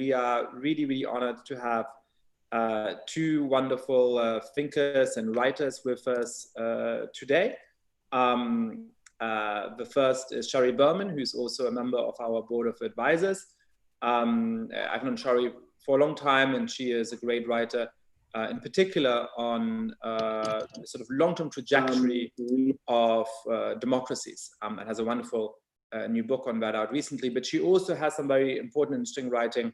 we are really, really honored to have two wonderful thinkers and writers with us today. The first is Sheri Berman, who's also a member of our board of advisors. I've known Sheri for a long time, and she is a great writer, in particular on the sort of long-term trajectory of democracies, and has a wonderful new book on that out recently. But she also has some very important and interesting writing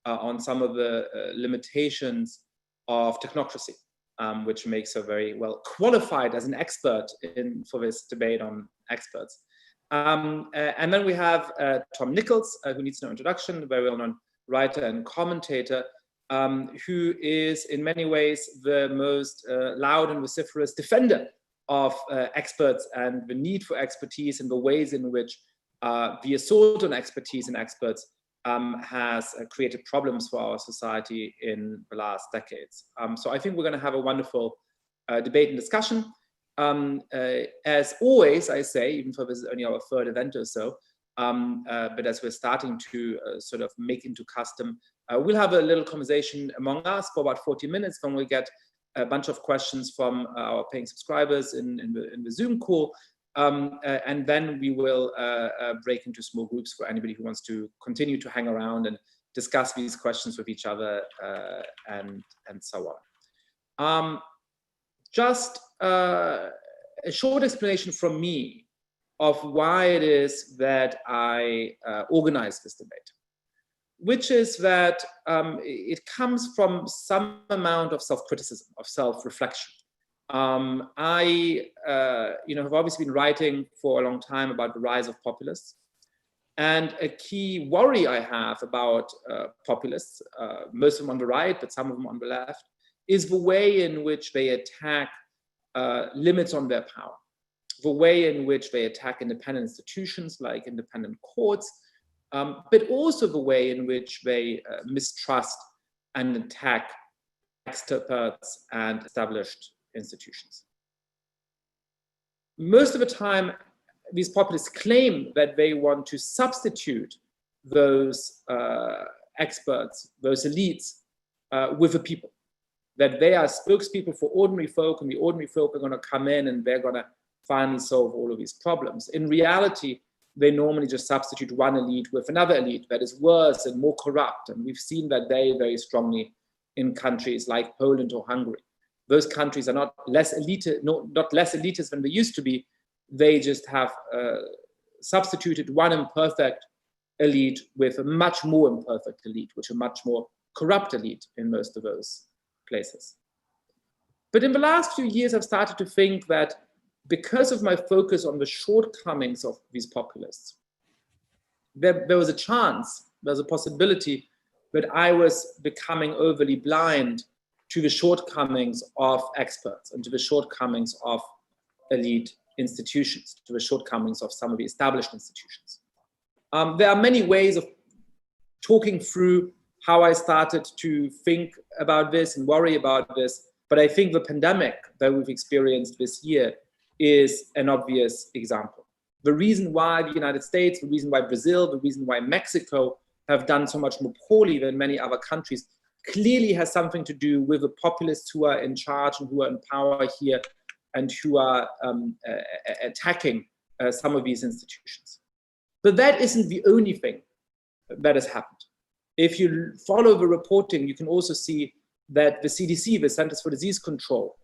on some of the limitations of technocracy, which makes her very well qualified as an expert for this debate on experts. And then we have Tom Nichols, who needs no introduction, a very well-known writer and commentator, who is in many ways the most loud and vociferous defender of experts and the need for expertise and the ways in which the assault on expertise and experts has created problems for our society in the last decades. So I think we're going to have a wonderful debate and discussion. As always, I say, even though this is only our third event or so, but as we're starting to sort of make into custom, we'll have a little conversation among us for about 40 minutes, then we'll get a bunch of questions from our paying subscribers in the Zoom call. And then we will break into small groups for anybody who wants to continue to hang around and discuss these questions with each other and so on. Just a short explanation from me of why it is that I organize this debate, which is that it comes from some amount of self-criticism, of self-reflection. I have obviously been writing for a long time about the rise of populists, and a key worry I have about populists, most of them on the right, but some of them on the left, is the way in which they attack limits on their power, the way in which they attack independent institutions like independent courts, but also the way in which they mistrust and attack experts and established institutions. Most of the time, these populists claim that they want to substitute those experts, those elites, with the people, that they are spokespeople for ordinary folk, and the ordinary folk are going to come in and they're going to finally solve all of these problems. In reality, they normally just substitute one elite with another elite that is worse and more corrupt, and we've seen that very strongly in countries like Poland or Hungary. Those countries are not less elitist than they used to be. They just have substituted one imperfect elite with a much more imperfect elite, which is a much more corrupt elite in most of those places. But in the last few years, I've started to think that because of my focus on the shortcomings of these populists, there was a chance, there's a possibility that I was becoming overly blind to the shortcomings of experts and to the shortcomings of elite institutions, to the shortcomings of some of the established institutions. There are many ways of talking through how I started to think about this and worry about this, but I think the pandemic that we've experienced this year is an obvious example. The reason why the United States, the reason why Brazil, the reason why Mexico have done so much more poorly than many other countries clearly has something to do with the populists who are in charge and who are in power here and who are attacking some of these institutions. But that isn't the only thing that has happened. If you follow the reporting, you can also see that the CDC, the Centers for Disease Control,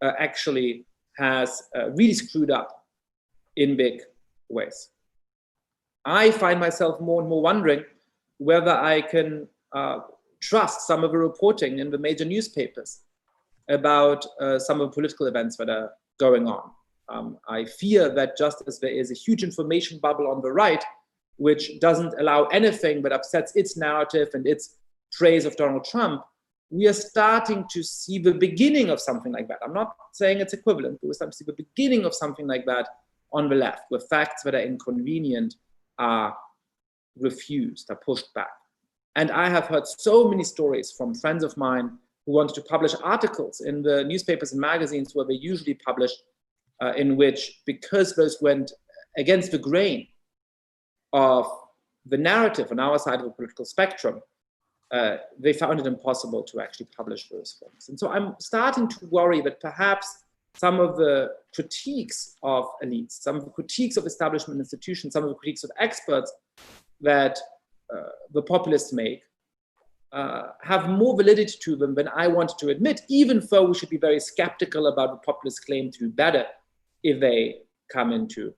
actually has really screwed up in big ways. I find myself more and more wondering whether I can trust some of the reporting in the major newspapers about some of the political events that are going on. I fear that just as there is a huge information bubble on the right, which doesn't allow anything but upsets its narrative and its praise of Donald Trump, we are starting to see the beginning of something like that. I'm not saying it's equivalent, but we're starting to see the beginning of something like that on the left, where facts that are inconvenient are refused, are pushed back. And I have heard so many stories from friends of mine who wanted to publish articles in the newspapers and magazines where they usually publish, in which, because those went against the grain of the narrative on our side of the political spectrum, they found it impossible to actually publish those forms. And so I'm starting to worry that perhaps some of the critiques of elites, some of the critiques of establishment institutions, some of the critiques of experts that the populists make have more validity to them than I wanted to admit, even though we should be very skeptical about the populist claim to be better if they come into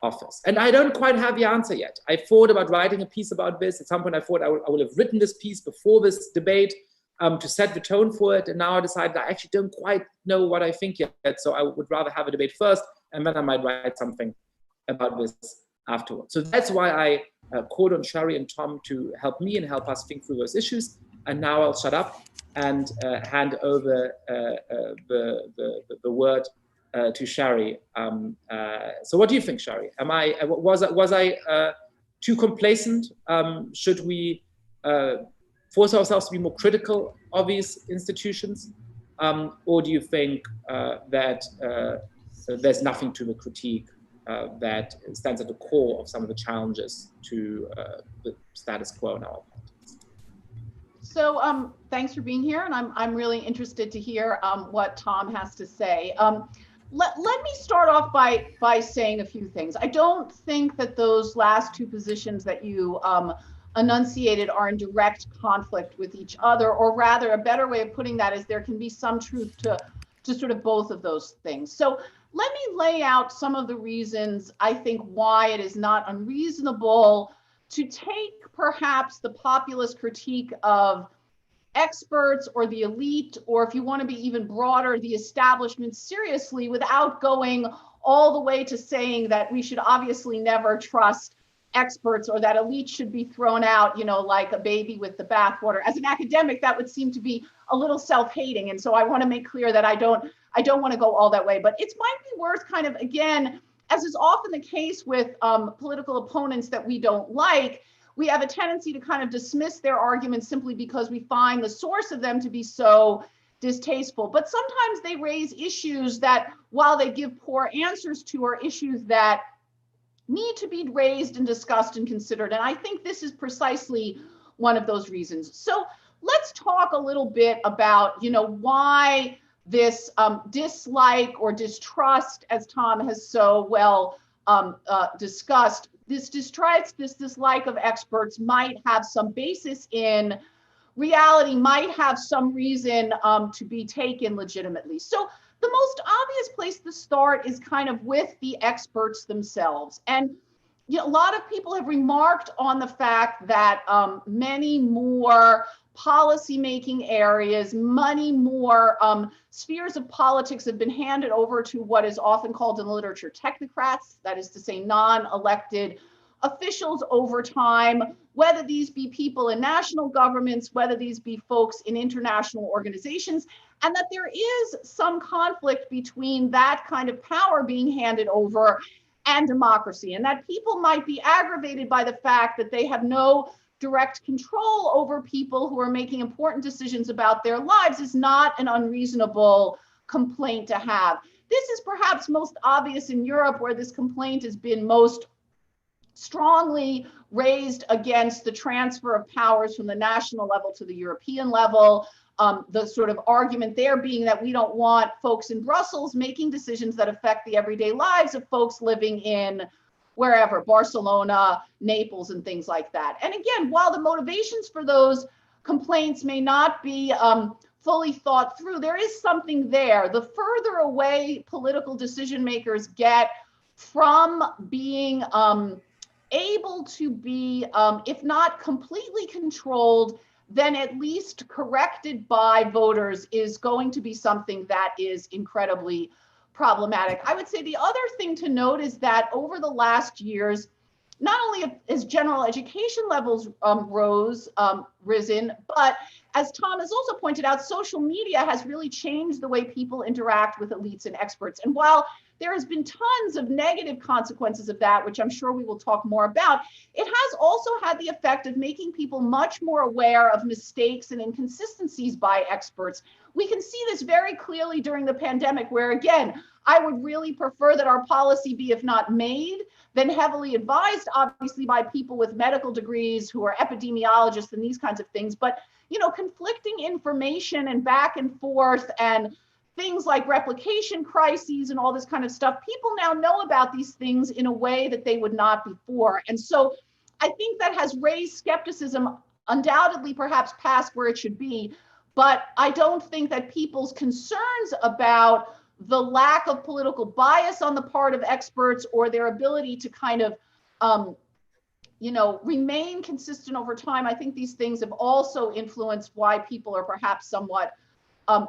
office. And I don't quite have the answer yet. I thought about writing a piece about this. At some point I thought I will have written this piece before this debate to set the tone for it. And now I decided I actually don't quite know what I think yet. So I would rather have a debate first, and then I might write something about this afterwards. So that's why I called on Sheri and Tom to help me and help us think through those issues. And now I'll shut up and hand over the word to Sheri. So what do you think, Sheri? Was I too complacent? Should we force ourselves to be more critical of these institutions? Or do you think that there's nothing to the critique that stands at the core of some of the challenges to the status quo in our politics? So thanks for being here, and I'm really interested to hear what Tom has to say. Let me start off by saying a few things. I don't think that those last two positions that you enunciated are in direct conflict with each other, or rather a better way of putting that is there can be some truth to sort of both of those things. So let me lay out some of the reasons I think why it is not unreasonable to take perhaps the populist critique of experts or the elite, or if you want to be even broader, the establishment seriously, without going all the way to saying that we should obviously never trust experts or that elites should be thrown out, you know, like a baby with the bathwater. As an academic, that would seem to be a little self-hating. And so I want to make clear that I don't want to go all that way, but it might be worth kind of, again, as is often the case with political opponents that we don't like, we have a tendency to kind of dismiss their arguments simply because we find the source of them to be so distasteful. But sometimes they raise issues that, while they give poor answers to, are issues that need to be raised and discussed and considered. And I think this is precisely one of those reasons. So let's talk a little bit about, you know, why this dislike or distrust, as Tom has so well discussed, this distrust, this dislike of experts might have some basis in reality, might have some reason to be taken legitimately. So the most obvious place to start is kind of with the experts themselves. And you know, a lot of people have remarked on the fact that many more policy-making areas, many more spheres of politics have been handed over to what is often called in the literature technocrats, that is to say non-elected officials over time, whether these be people in national governments, whether these be folks in international organizations, and that there is some conflict between that kind of power being handed over and democracy, and that people might be aggravated by the fact that they have no direct control over people who are making important decisions about their lives is not an unreasonable complaint to have. This is perhaps most obvious in Europe, where this complaint has been most strongly raised against the transfer of powers from the national level to the European level. The sort of argument there being that we don't want folks in Brussels making decisions that affect the everyday lives of folks living in wherever, Barcelona, Naples, and things like that. And again, while the motivations for those complaints may not be fully thought through, there is something there. The further away political decision makers get from being able to be, if not completely controlled, then at least corrected by voters, is going to be something that is incredibly problematic. I would say the other thing to note is that over the last years, not only has general education levels risen, but as Tom has also pointed out, social media has really changed the way people interact with elites and experts. And while there has been tons of negative consequences of that, which I'm sure we will talk more about. It has also had the effect of making people much more aware of mistakes and inconsistencies by experts. We can see this very clearly during the pandemic, where again, I would really prefer that our policy be, if not made, then heavily advised, obviously, by people with medical degrees who are epidemiologists and these kinds of things. But, you know, conflicting information and back and forth and things like replication crises and all this kind of stuff, people now know about these things in a way that they would not before. And so I think that has raised skepticism, undoubtedly perhaps past where it should be, but I don't think that people's concerns about the lack of political bias on the part of experts or their ability to kind of, you know, remain consistent over time, I think these things have also influenced why people are perhaps somewhat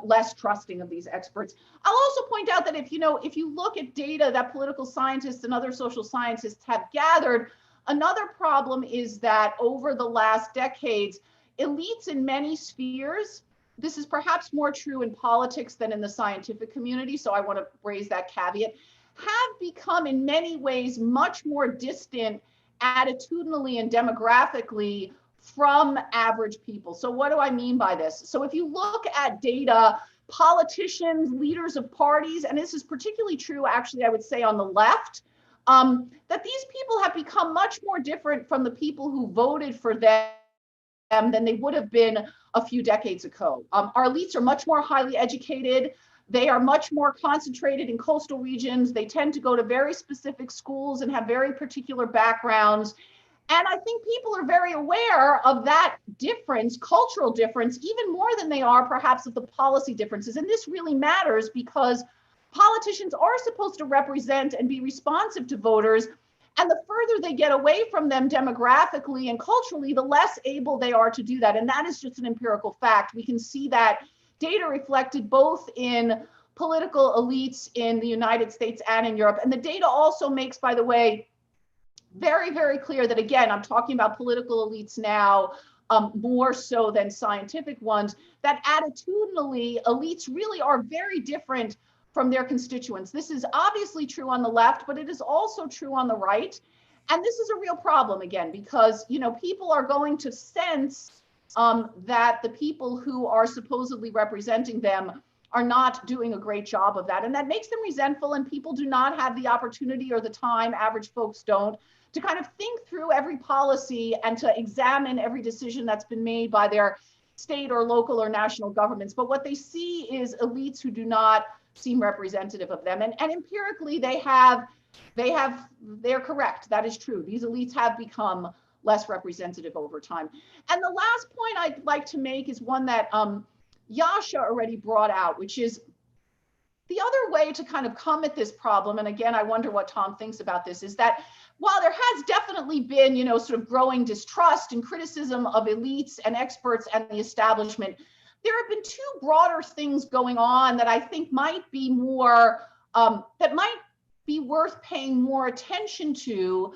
less trusting of these experts. I'll also point out that if you look at data that political scientists and other social scientists have gathered, another problem is that over the last decades, elites in many spheres, this is perhaps more true in politics than in the scientific community, so I want to raise that caveat, have become in many ways much more distant attitudinally and demographically from average people. So what do I mean by this? So if you look at data, politicians, leaders of parties, and this is particularly true, actually, I would say on the left, that these people have become much more different from the people who voted for them than they would have been a few decades ago. Our elites are much more highly educated. They are much more concentrated in coastal regions. They tend to go to very specific schools and have very particular backgrounds. And I think people are very aware of that difference, cultural difference, even more than they are perhaps of the policy differences. And this really matters because politicians are supposed to represent and be responsive to voters. And the further they get away from them demographically and culturally, the less able they are to do that. And that is just an empirical fact. We can see that data reflected both in political elites in the United States and in Europe. And the data also makes, by the way, very, very clear that, again, I'm talking about political elites now, more so than scientific ones, that attitudinally, elites really are very different from their constituents. This is obviously true on the left, but it is also true on the right. And this is a real problem, again, because, you know, people are going to sense that the people who are supposedly representing them are not doing a great job of that. And that makes them resentful, and people do not have the opportunity or the time, average folks don't, to kind of think through every policy and to examine every decision that's been made by their state or local or national governments. But what they see is elites who do not seem representative of them. And empirically, they're correct. That is true. These elites have become less representative over time. And the last point I'd like to make is one that Yascha already brought out, which is the other way to kind of come at this problem. And again, I wonder what Tom thinks about this, is that while there has definitely been, you know, sort of growing distrust and criticism of elites and experts and the establishment, there have been two broader things going on that I think might be more, that might be worth paying more attention to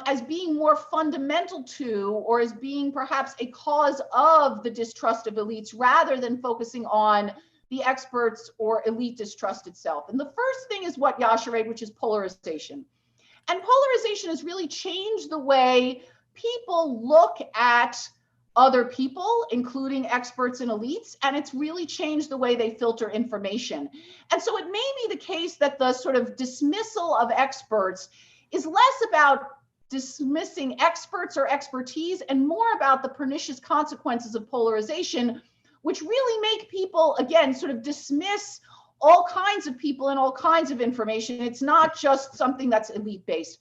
as being more fundamental to, or as being perhaps a cause of the distrust of elites, rather than focusing on the experts or elite distrust itself. And the first thing is what Yascha raised, which is polarization. And polarization has really changed the way people look at other people, including experts and elites, and it's really changed the way they filter information. And so it may be the case that the sort of dismissal of experts is less about dismissing experts or expertise and more about the pernicious consequences of polarization, which really make people, again, sort of dismiss all kinds of people and all kinds of information. It's not just something that's elite-based.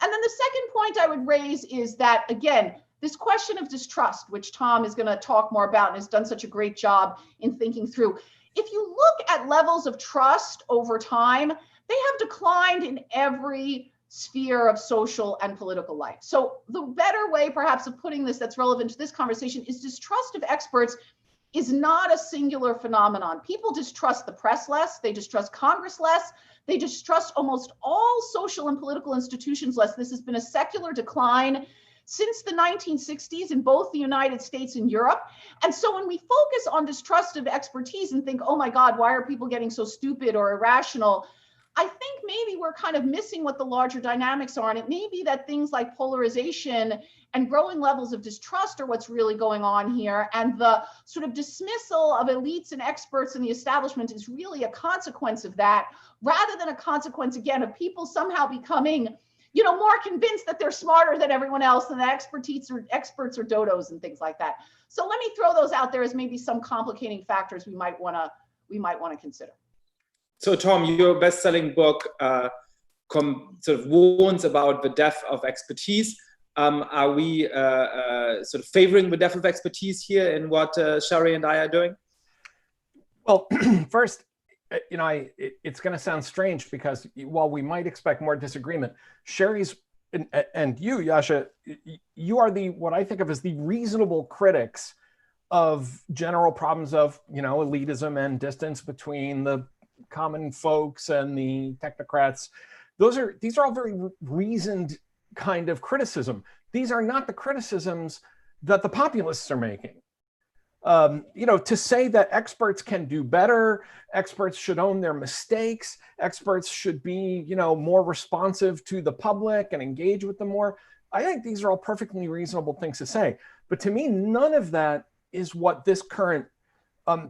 And then the second point I would raise is that, again, this question of distrust, which Tom is going to talk more about and has done such a great job in thinking through. If you look at levels of trust over time, they have declined in every sphere of social and political life. So the better way perhaps of putting this that's relevant to this conversation is distrust of experts is not a singular phenomenon. People distrust the press less, they distrust Congress less, they distrust almost all social and political institutions less. This has been a secular decline since the 1960s in both the United States and Europe. And so when we focus on distrust of expertise and think, oh my God, why are people getting so stupid or irrational? I think maybe we're kind of missing what the larger dynamics are. And it may be that things like polarization and growing levels of distrust are what's really going on here. And the sort of dismissal of elites and experts in the establishment is really a consequence of that, rather than a consequence, again, of people somehow becoming, you know, more convinced that they're smarter than everyone else and that experts are dodos and things like that. So let me throw those out there as maybe some complicating factors we might want to consider. So Tom, your best-selling book sort of warns about the death of expertise. Are we sort of favoring the death of expertise here in what Sheri and I are doing? Well, first, you know, it's going to sound strange because while we might expect more disagreement, Sheri's and you, Yascha, you are what I think of as the reasonable critics of general problems of, you know, elitism and distance between the common folks and the technocrats. These are all very reasoned kind of criticism. These are not the criticisms that the populists are making. You know, to say that experts can do better, experts should own their mistakes, experts should be, you know, more responsive to the public and engage with them more. I think these are all perfectly reasonable things to say. But to me, none of that is what this current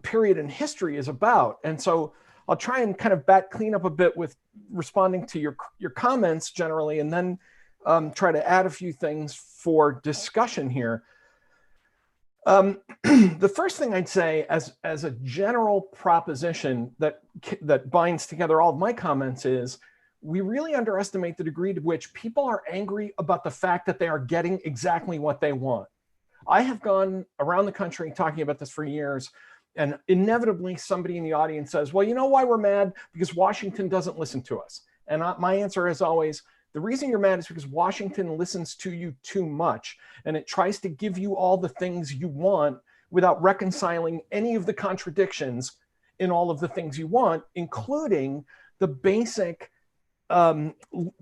period in history is about. And so I'll try and kind of clean up a bit with responding to your comments generally, and then try to add a few things for discussion here. The first thing I'd say as a general proposition that binds together all of my comments is we really underestimate the degree to which people are angry about the fact that they are getting exactly what they want. I have gone around the country talking about this for years, and inevitably somebody in the audience says, well, you know why we're mad? Because Washington doesn't listen to us. And my answer is always, the reason you're mad is because Washington listens to you too much, and it tries to give you all the things you want without reconciling any of the contradictions in all of the things you want, including the basic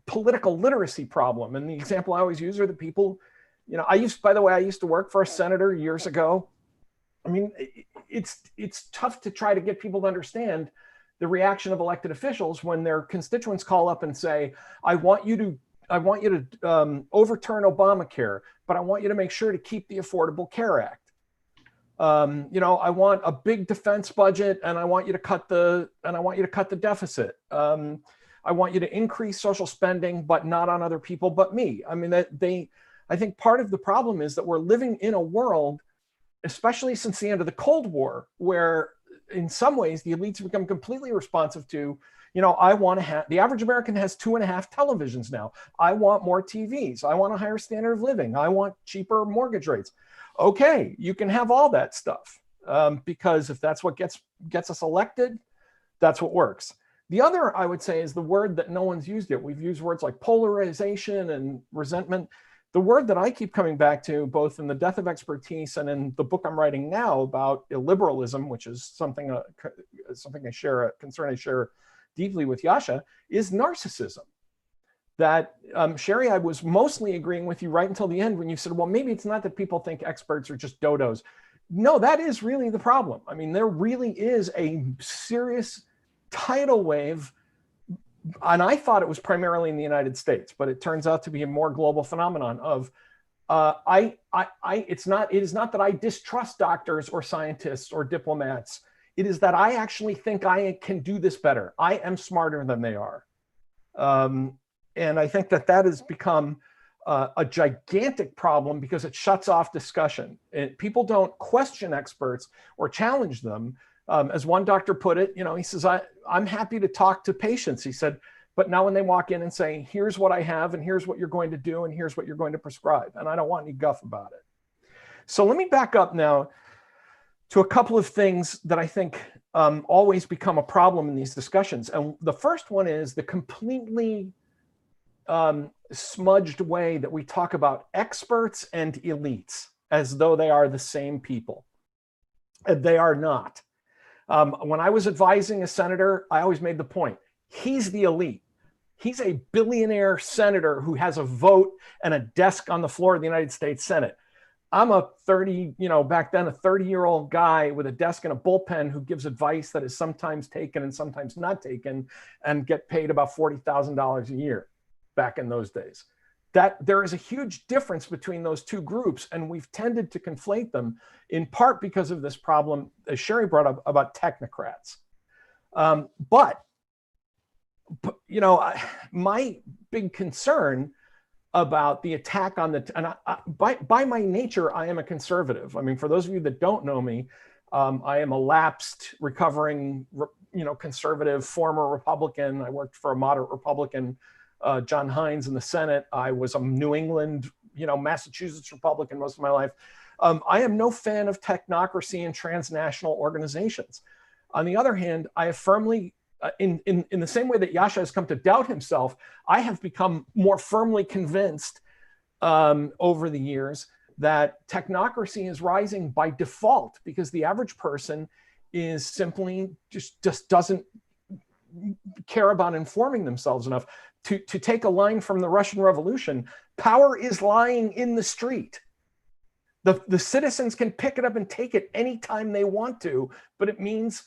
political literacy problem. And the example I always use are the people, you know, I used to work for a senator years ago. I mean, it's tough to try to get people to understand the reaction of elected officials when their constituents call up and say, I want you to overturn Obamacare, but I want you to make sure to keep the Affordable Care Act. You know, I want a big defense budget, and I want you to cut the deficit. I want you to increase social spending, but not on other people but me. I mean, I think part of the problem is that we're living in a world, especially since the end of the Cold War, where in some ways the elites become completely responsive to, you know, I want to have, the average American has 2.5 televisions now. I want more TVs. I want a higher standard of living. I want cheaper mortgage rates. Okay, you can have all that stuff because if that's what gets us elected, that's what works. The other, I would say, is the word that no one's used yet. We've used words like polarization and resentment. The word that I keep coming back to, both in The Death of Expertise and in the book I'm writing now about illiberalism, which is something I share, a concern I share deeply with Yascha, is narcissism. That, Sheri, I was mostly agreeing with you right until the end when you said, well, maybe it's not that people think experts are just dodos. No, that is really the problem. I mean, there really is a serious tidal wave, and I thought it was primarily in the United States, but it turns out to be a more global phenomenon of, it is not that I distrust doctors or scientists or diplomats. It is that I actually think I can do this better. I am smarter than they are. And I think that has become a gigantic problem because it shuts off discussion. People don't question experts or challenge them. As one doctor put it, you know, he says, I'm happy to talk to patients. He said, but now when they walk in and say, here's what I have, and here's what you're going to do, and here's what you're going to prescribe, and I don't want any guff about it. So let me back up now to a couple of things that I think always become a problem in these discussions. And the first one is the completely smudged way that we talk about experts and elites as though they are the same people. And they are not. When I was advising a senator, I always made the point, he's the elite. He's a billionaire senator who has a vote and a desk on the floor of the United States Senate. I'm a 30, back then a 30-year-old guy with a desk and a bullpen who gives advice that is sometimes taken and sometimes not taken, and get paid about $40,000 a year back in those days. That there is a huge difference between those two groups, and we've tended to conflate them, in part because of this problem, as Sheri brought up, about technocrats. But my big concern about the attack on by my nature, I am a conservative. I mean, for those of you that don't know me, I am a lapsed, recovering, conservative, former Republican. I worked for a moderate Republican, John Hines, in the Senate. I was a New England, Massachusetts Republican most of my life. I am no fan of technocracy and transnational organizations. On the other hand, I have firmly, in the same way that Yascha has come to doubt himself, I have become more firmly convinced over the years that technocracy is rising by default, because the average person is simply just doesn't care about informing themselves enough. To take a line from the Russian Revolution, power is lying in the street. The citizens can pick it up and take it anytime they want to, but it means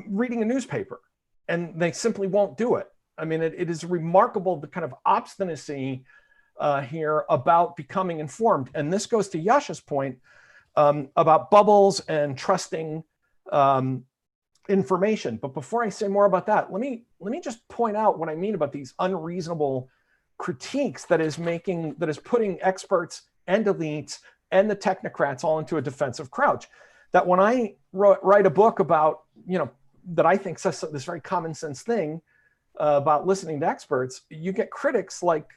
reading a newspaper, and they simply won't do it. I mean, it is remarkable, the kind of obstinacy here about becoming informed. And this goes to Yascha's point about bubbles and trusting information. But before I say more about that, let me just point out what I mean about these unreasonable critiques that is putting experts and elites and the technocrats all into a defensive crouch. That when I write a book about, that I think says this very common sense thing about listening to experts, you get critics like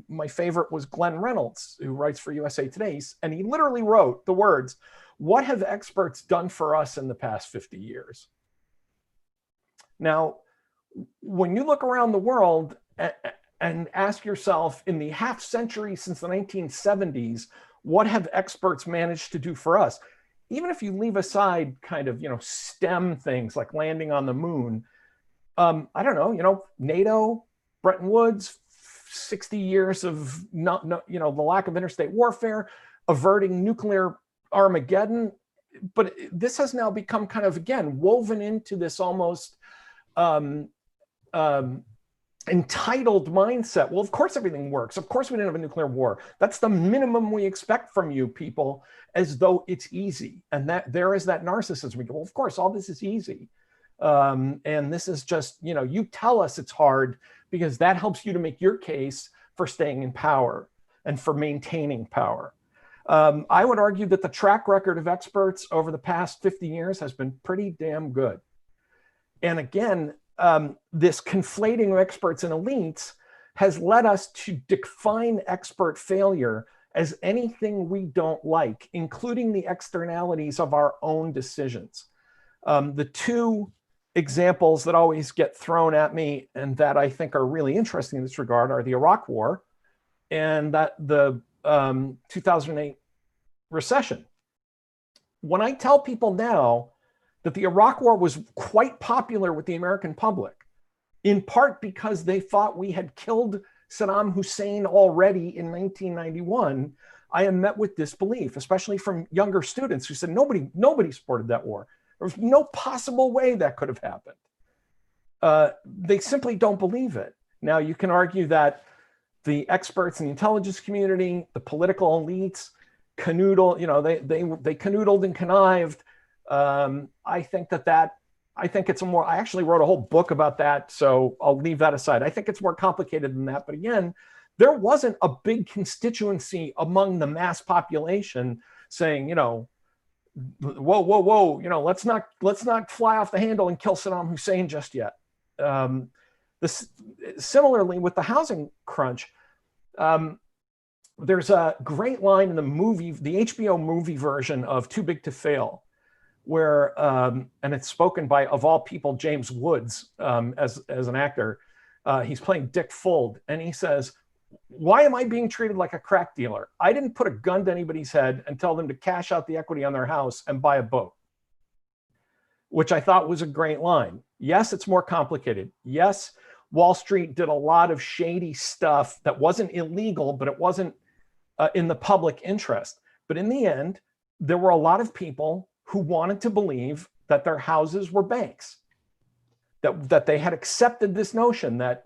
my favorite was Glenn Reynolds, who writes for USA Today, and he literally wrote the words, "What have experts done for us in the past 50 years?" Now, when you look around the world and ask yourself, in the half century since the 1970s, what have experts managed to do for us? Even if you leave aside kind of, STEM things like landing on the moon, I don't know, NATO, Bretton Woods, 60 years of the lack of interstate warfare, averting nuclear Armageddon. But this has now become kind of, again, woven into this almost entitled mindset. Well, of course everything works. Of course we didn't have a nuclear war. That's the minimum we expect from you people, as though it's easy. And that there is that narcissism. We go, well, of course, all this is easy. And this is just, you tell us it's hard because that helps you to make your case for staying in power and for maintaining power. I would argue that the track record of experts over the past 50 years has been pretty damn good. And again, this conflating of experts and elites has led us to define expert failure as anything we don't like, including the externalities of our own decisions. The two examples that always get thrown at me and that I think are really interesting in this regard are the Iraq War and the 2008 recession. When I tell people now that the Iraq War was quite popular with the American public, in part because they thought we had killed Saddam Hussein already in 1991, I am met with disbelief, especially from younger students who said nobody supported that war. There was no possible way that could have happened. They simply don't believe it. Now, you can argue that the experts in the intelligence community, the political elites, canoodle, they canoodled and connived. I think it's I actually wrote a whole book about that, so I'll leave that aside. I think it's more complicated than that. But again, there wasn't a big constituency among the mass population saying, whoa, let's not fly off the handle and kill Saddam Hussein just yet. Similarly with the housing crunch, there's a great line in the movie, the HBO movie version of Too Big to Fail, where, and it's spoken by, of all people, James Woods as an actor. He's playing Dick Fuld, and he says, "Why am I being treated like a crack dealer? I didn't put a gun to anybody's head and tell them to cash out the equity on their house and buy a boat," which I thought was a great line. Yes, it's more complicated. Yes, Wall Street did a lot of shady stuff that wasn't illegal, but it wasn't in the public interest. But in the end, there were a lot of people who wanted to believe that their houses were banks, that they had accepted this notion that,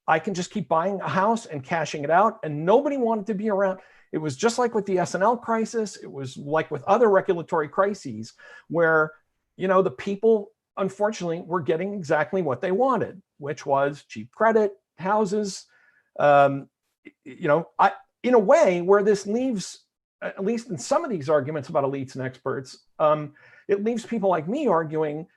I can just keep buying a house and cashing it out, and nobody wanted to be around. It was just like with the S&L crisis. It was like with other regulatory crises where, the people, unfortunately, were getting exactly what they wanted, which was cheap credit, houses. In a way where this leaves, at least in some of these arguments about elites and experts, it leaves people like me arguing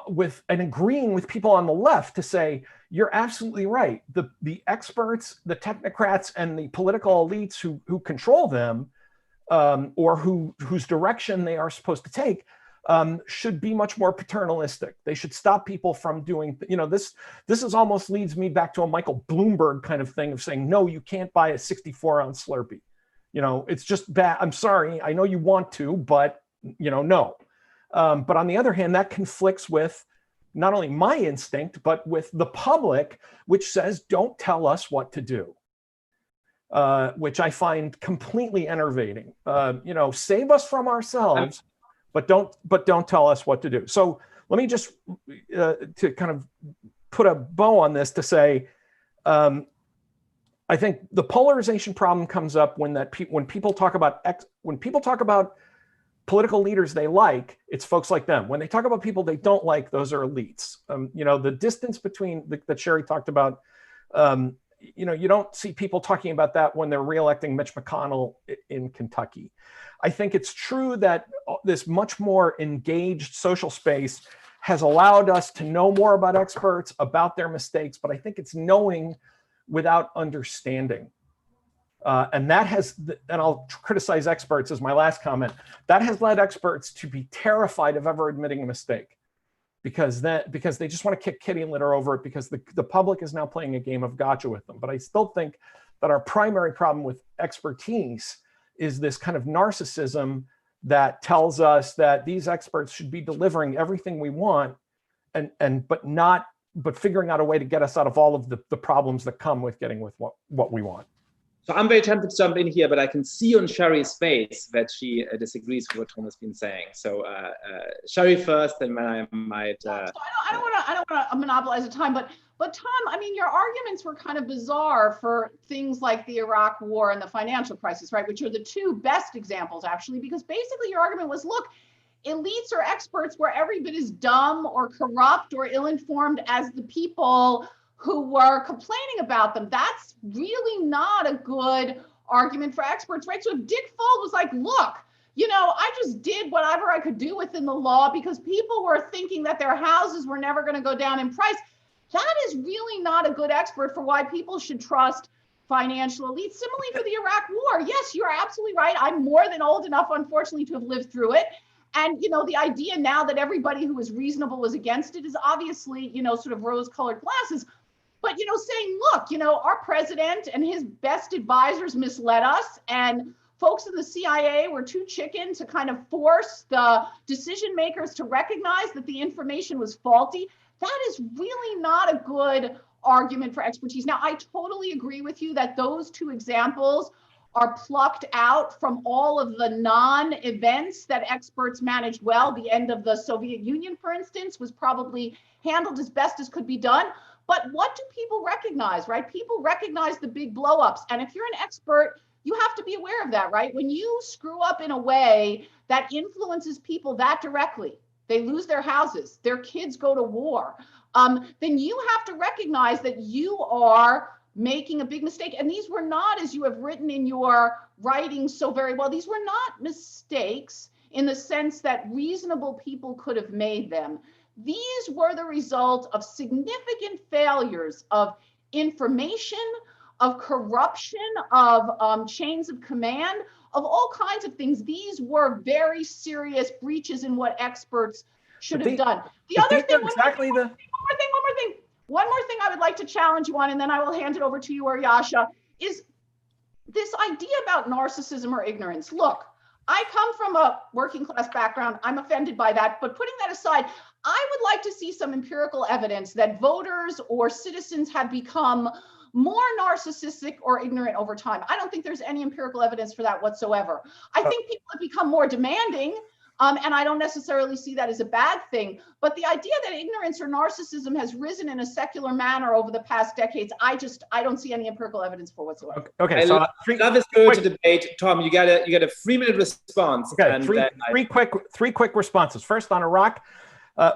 with and agreeing with people on the left to say, you're absolutely right. The experts, the technocrats, and the political elites who control them, or whose direction they are supposed to take, should be much more paternalistic. They should stop people from doing, this is almost leads me back to a Michael Bloomberg kind of thing of saying, no, you can't buy a 64-ounce Slurpee. It's just bad. I'm sorry. I know you want to, but, no. But on the other hand, that conflicts with not only my instinct, but with the public, which says, don't tell us what to do, which I find completely enervating. Save us from ourselves, but don't tell us what to do. So let me just, to kind of put a bow on this, to say, I think the polarization problem comes up when people talk about political leaders they like, it's folks like them. When they talk about people they don't like, those are elites. The distance between that Sheri talked about, you don't see people talking about that when they're reelecting Mitch McConnell in Kentucky. I think it's true that this much more engaged social space has allowed us to know more about experts, about their mistakes, but I think it's knowing without understanding. And that has, and I'll criticize experts as my last comment, that has led experts to be terrified of ever admitting a mistake, because they just want to kick kitty litter over it, because the public is now playing a game of gotcha with them. But I still think that our primary problem with expertise is this kind of narcissism that tells us that these experts should be delivering everything we want, but figuring out a way to get us out of all of the problems that come with getting with what we want. So I'm very tempted to jump in here, but I can see on Sheri's face that she disagrees with what Tom has been saying. So Sheri first, and then I might. So I don't want to monopolize the time, but Tom, I mean, your arguments were kind of bizarre for things like the Iraq War and the financial crisis, right? Which are the two best examples, actually, because basically your argument was, look, elites or experts were every bit as dumb or corrupt or ill-informed as the people who were complaining about them. That's really not a good argument for experts, right? So if Dick Fuld was like, look, I just did whatever I could do within the law because people were thinking that their houses were never going to go down in price, that is really not a good expert for why people should trust financial elites. Similarly for the Iraq War, yes, you're absolutely right. I'm more than old enough, unfortunately, to have lived through it. And, the idea now that everybody who is reasonable was against it is obviously, sort of rose-colored glasses. But, saying, look, our president and his best advisors misled us, and folks in the CIA were too chicken to kind of force the decision makers to recognize that the information was faulty. That is really not a good argument for expertise. Now, I totally agree with you that those two examples are plucked out from all of the non-events that experts managed well. The end of the Soviet Union, for instance, was probably handled as best as could be done. But what do people recognize, right? People recognize the big blowups. And if you're an expert, you have to be aware of that, right? When you screw up in a way that influences people that directly, they lose their houses, their kids go to war, then you have to recognize that you are making a big mistake. And these were not, as you have written in your writing so very well, these were not mistakes in the sense that reasonable people could have made them. These were the result of significant failures of information, of corruption, of chains of command, of all kinds of things. These were very serious breaches in what experts should have done. The other thing, one more thing I would like to challenge you on, and then I will hand it over to you or Yascha, is this idea about narcissism or ignorance. Look, I come from a working class background. I'm offended by that. But putting that aside, I would like to see some empirical evidence that voters or citizens have become more narcissistic or ignorant over time. I don't think there's any empirical evidence for that whatsoever. I think people have become more demanding, and I don't necessarily see that as a bad thing. But the idea that ignorance or narcissism has risen in a secular manner over the past decades, I don't see any empirical evidence for whatsoever. Okay, so love this spirited debate, Tom. You got a 3-minute response. Okay, and three quick responses. First on Iraq.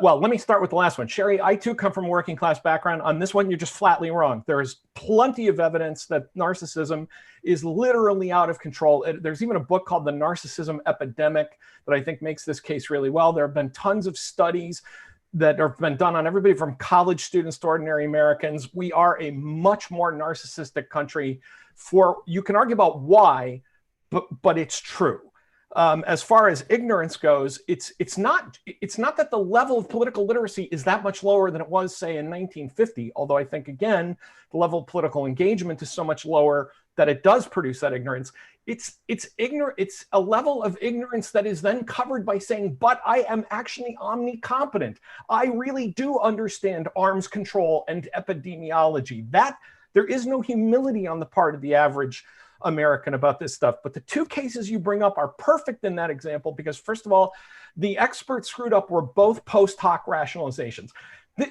Well, let me start with the last one. Sheri, I too come from a working class background. On this one, you're just flatly wrong. There is plenty of evidence that narcissism is literally out of control. There's even a book called The Narcissism Epidemic that I think makes this case really well. There have been tons of studies that have been done on everybody from college students to ordinary Americans. We are a much more narcissistic country. You can argue about why, but it's true. As far as ignorance goes, it's not that the level of political literacy is that much lower than it was, say, in 1950. Although I think, again, the level of political engagement is so much lower that it does produce that ignorance. It's a level of ignorance that is then covered by saying, but I am actually omnicompetent. I really do understand arms control and epidemiology. That there is no humility on the part of the average American about this stuff. But the two cases you bring up are perfect in that example because, first of all, the experts screwed up were both post hoc rationalizations.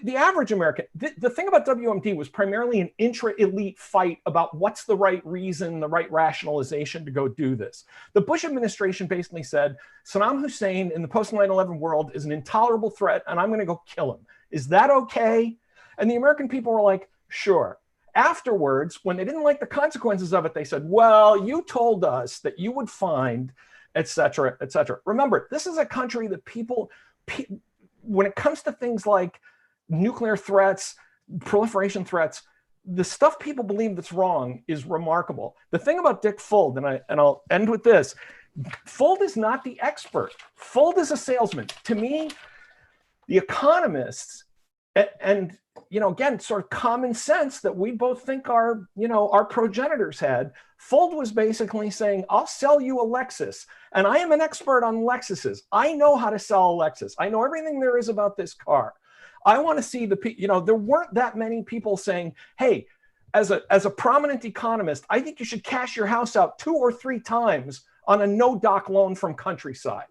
The average American, the thing about WMD was primarily an intra-elite fight about what's the right reason, the right rationalization to go do this. The Bush administration basically said, Saddam Hussein in the post 9/11 world is an intolerable threat and I'm going to go kill him. Is that okay? And the American people were like, sure. Afterwards, when they didn't like the consequences of it, they said, well, you told us that you would find, et cetera, et cetera. Remember, this is a country that when it comes to things like nuclear threats, proliferation threats, the stuff people believe that's wrong is remarkable. The thing about Dick Fuld, and I'll end with this, Fuld is not the expert. Fuld is a salesman. To me, the economists, and again, sort of common sense that we both think our progenitors had. Fuld was basically saying, I'll sell you a Lexus, and I am an expert on Lexuses. I know how to sell a Lexus. I know everything there is about this car. I want to see there weren't that many people saying, hey, as a prominent economist, I think you should cash your house out 2 or 3 times on a no-doc loan from Countryside.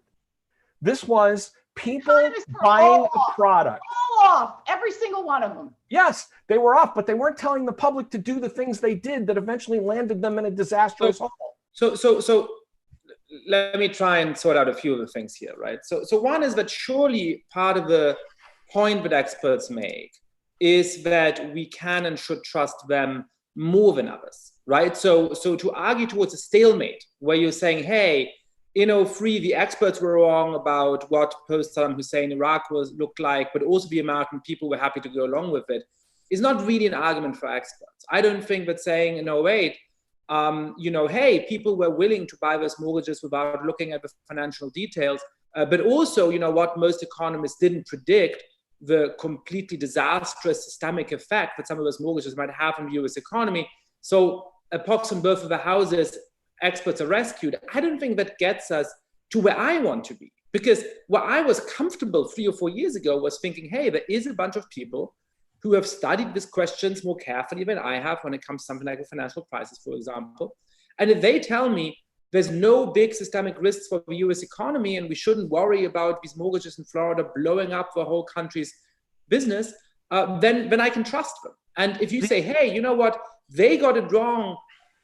This was people buying a product. All off, every single one of them. Yes, they were off, but they weren't telling the public to do the things they did that eventually landed them in a disastrous hole. So let me try and sort out a few of the things here, right? So one is that surely part of the point that experts make is that we can and should trust them more than others, right? So to argue towards a stalemate where you're saying, hey, the experts were wrong about what post-Saddam Hussein Iraq looked like, but also the American people were happy to go along with it, is not really an argument for experts. I don't think that saying, no, wait, hey, people were willing to buy those mortgages without looking at the financial details, but also, what most economists didn't predict, the completely disastrous systemic effect that some of those mortgages might have on the US economy. So a pox on both of the houses, experts are rescued. I don't think that gets us to where I want to be, because where I was comfortable 3 or 4 years ago was thinking, hey, there is a bunch of people who have studied these questions more carefully than I have when it comes to something like a financial crisis, for example. And if they tell me there's no big systemic risks for the US economy and we shouldn't worry about these mortgages in Florida blowing up the whole country's business, then I can trust them. And if you say, hey, you know what, they got it wrong,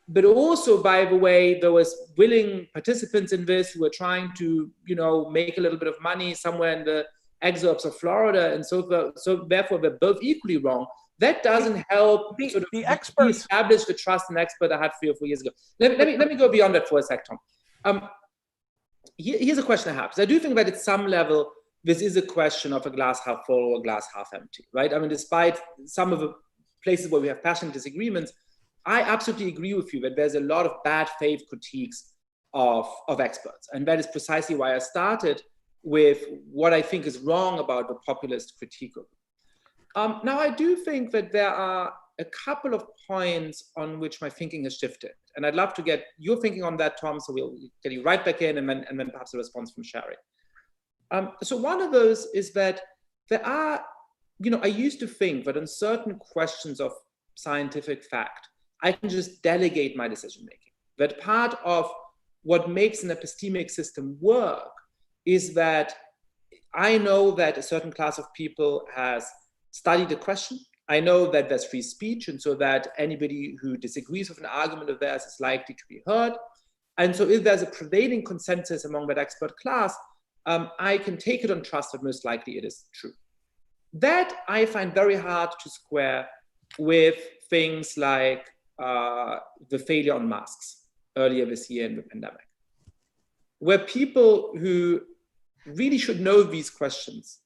but also, by the way, there was willing participants in this who were trying to, make a little bit of money somewhere in the exurbs of Florida, and so therefore they're both equally wrong. That doesn't help the experts establish the trust in the expert I had 3 or 4 years ago. Let me go beyond that for a sec, Tom. Here's a question I have, because I do think that at some level this is a question of a glass half full or a glass half empty, right? I mean, despite some of the places where we have passionate disagreements, I absolutely agree with you that there's a lot of bad faith critiques of experts. And that is precisely why I started with what I think is wrong about the populist critique of them. Now, I do think that there are a couple of points on which my thinking has shifted. And I'd love to get your thinking on that, Tom, so we'll get you right back in and then perhaps a response from Sheri. So one of those is that there are, I used to think that on certain questions of scientific fact, I can just delegate my decision making. That part of what makes an epistemic system work is that I know that a certain class of people has studied a question. I know that there's free speech, and so that anybody who disagrees with an argument of theirs is likely to be heard. And so if there's a prevailing consensus among that expert class, I can take it on trust that most likely it is true. That I find very hard to square with things like the failure on masks earlier this year in the pandemic, where people who really should know these questions,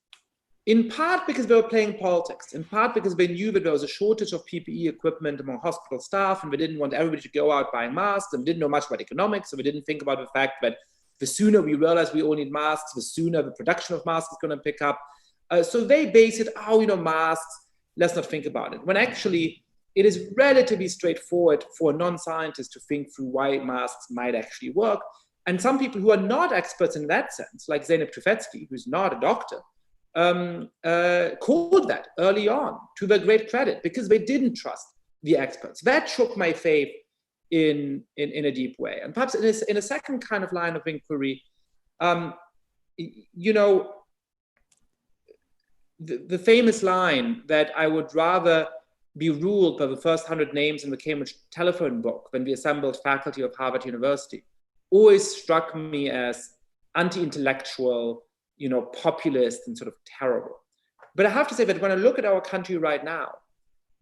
in part because they were playing politics, in part because they knew that there was a shortage of PPE equipment among hospital staff, and they didn't want everybody to go out buying masks, and didn't know much about economics, so they didn't think about the fact that the sooner we realize we all need masks, the sooner the production of masks is going to pick up. So they base it, masks, let's not think about it. When actually, it is relatively straightforward for a non-scientist to think through why masks might actually work. And some people who are not experts in that sense, like Zeynep Tufekci, who's not a doctor, called that early on to their great credit because they didn't trust the experts. That shook my faith in a deep way. And perhaps in a second kind of line of inquiry, the famous line that I would rather be ruled by the first 100 names in the Cambridge telephone book than the assembled faculty of Harvard University always struck me as anti-intellectual, populist and sort of terrible. But I have to say that when I look at our country right now,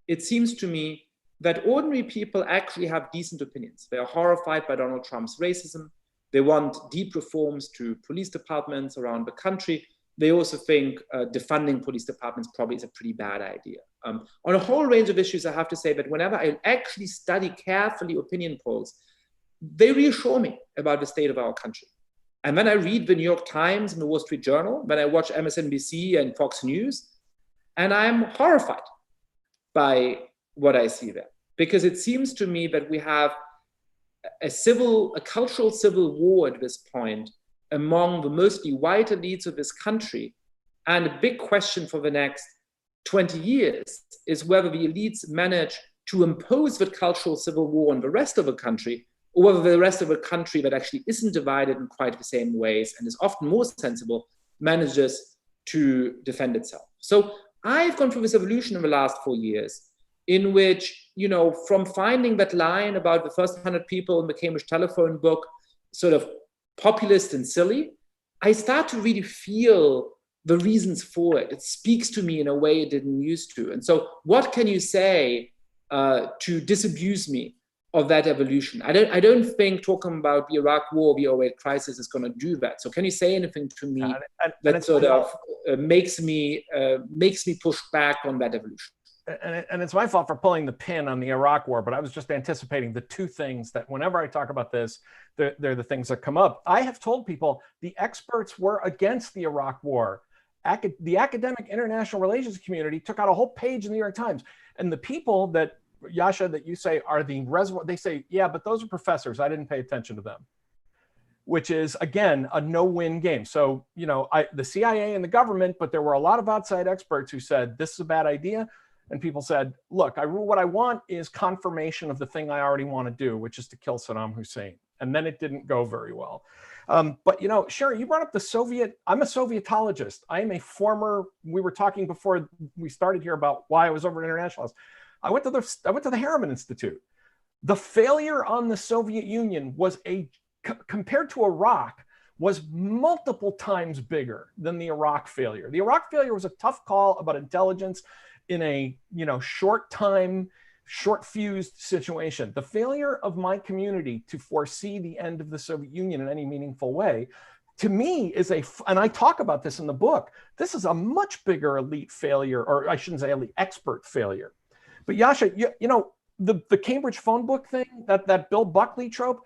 it seems to me that ordinary people actually have decent opinions. They are horrified by Donald Trump's racism. They want deep reforms to police departments around the country. They also think defunding police departments probably is a pretty bad idea. On a whole range of issues, I have to say that whenever I actually study carefully opinion polls, they reassure me about the state of our country. And when I read the New York Times and the Wall Street Journal, when I watch MSNBC and Fox News, and I'm horrified by what I see there. Because it seems to me that we have a cultural civil war at this point among the mostly white elites of this country. And a big question for the next 20 years is whether the elites manage to impose that cultural civil war on the rest of the country, or whether the rest of the country that actually isn't divided in quite the same ways and is often more sensible manages to defend itself. So I've gone through this evolution in the last 4 years in which, from finding that line about the first 100 people in the Cambridge telephone book sort of populist and silly, I start to really feel the reasons for it. It speaks to me in a way it didn't used to. And so what can you say to disabuse me of that evolution? I don't think talking about the Iraq War, the 08 crisis is going to do that. So can you say anything to me that sort of makes me push back on that evolution? And it's my fault for pulling the pin on the Iraq War, but I was just anticipating the two things that whenever I talk about this, they're the things that come up. I have told people the experts were against the Iraq War. The academic international relations community took out a whole page in the New York Times. And the people that, Yascha, that you say are the reservoir, they say, yeah, but those are professors. I didn't pay attention to them, which is, again, a no-win game. So, the CIA and the government, but there were a lot of outside experts who said, this is a bad idea. And people said, look, what I want is confirmation of the thing I already want to do, which is to kill Saddam Hussein. And then it didn't go very well. But, Sheri, you brought up the Soviet. I'm a Sovietologist. I am a former, we were talking before we started here about why I was over at Internationalist. I went to the Harriman Institute. The failure on the Soviet Union was compared to Iraq, was multiple times bigger than the Iraq failure. The Iraq failure was a tough call about intelligence in a short-fused situation. The failure of my community to foresee the end of the Soviet Union in any meaningful way, to me, and I talk about this in the book, this is a much bigger elite failure, or I shouldn't say elite, expert failure. But Yascha, the Cambridge phone book thing, that Bill Buckley trope,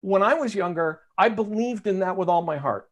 when I was younger, I believed in that with all my heart.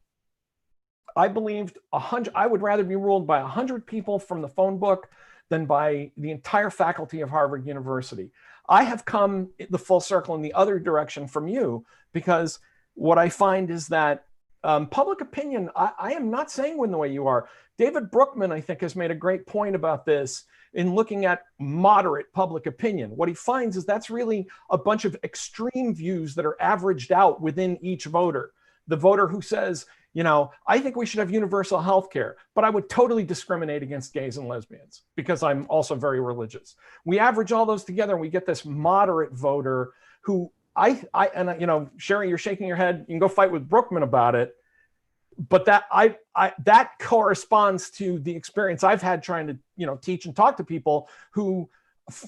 I believed I would rather be ruled by 100 people from the phone book than by the entire faculty of Harvard University. I have come the full circle in the other direction from you, because what I find is that Public opinion, I am not sanguine the way you are. David Brookman, I think, has made a great point about this in looking at moderate public opinion. What he finds is that's really a bunch of extreme views that are averaged out within each voter. The voter who says, you know, I think we should have universal health care, but I would totally discriminate against gays and lesbians because I'm also very religious. We average all those together and we get this moderate voter who and you know, Sheri, you're shaking your head. You can go fight with Brookman about it, but that corresponds to the experience I've had trying to, you know, teach and talk to people who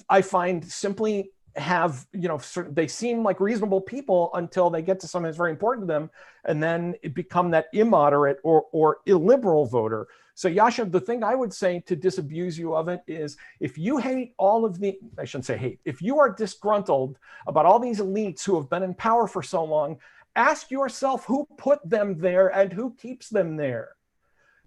I find simply have, you know, they seem like reasonable people until they get to something that's very important to them, and then it become that immoderate or illiberal voter. So Yascha, the thing I would say to disabuse you of it is, if you hate all of the, I shouldn't say hate, if you are disgruntled about all these elites who have been in power for so long, ask yourself who put them there and who keeps them there.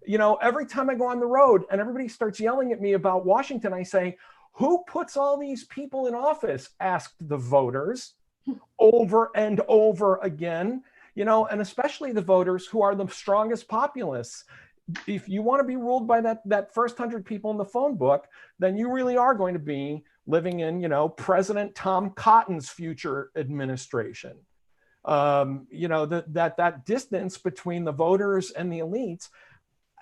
You know, every time I go on the road and everybody starts yelling at me about Washington, I say, who puts all these people in office? Asked the voters over and over again, you know, and especially the voters who are the strongest populists. If you want to be ruled by that first 100 people in the phone book, then you really are going to be living in, you know, President Tom Cotton's future administration. You know, that distance between the voters and the elites,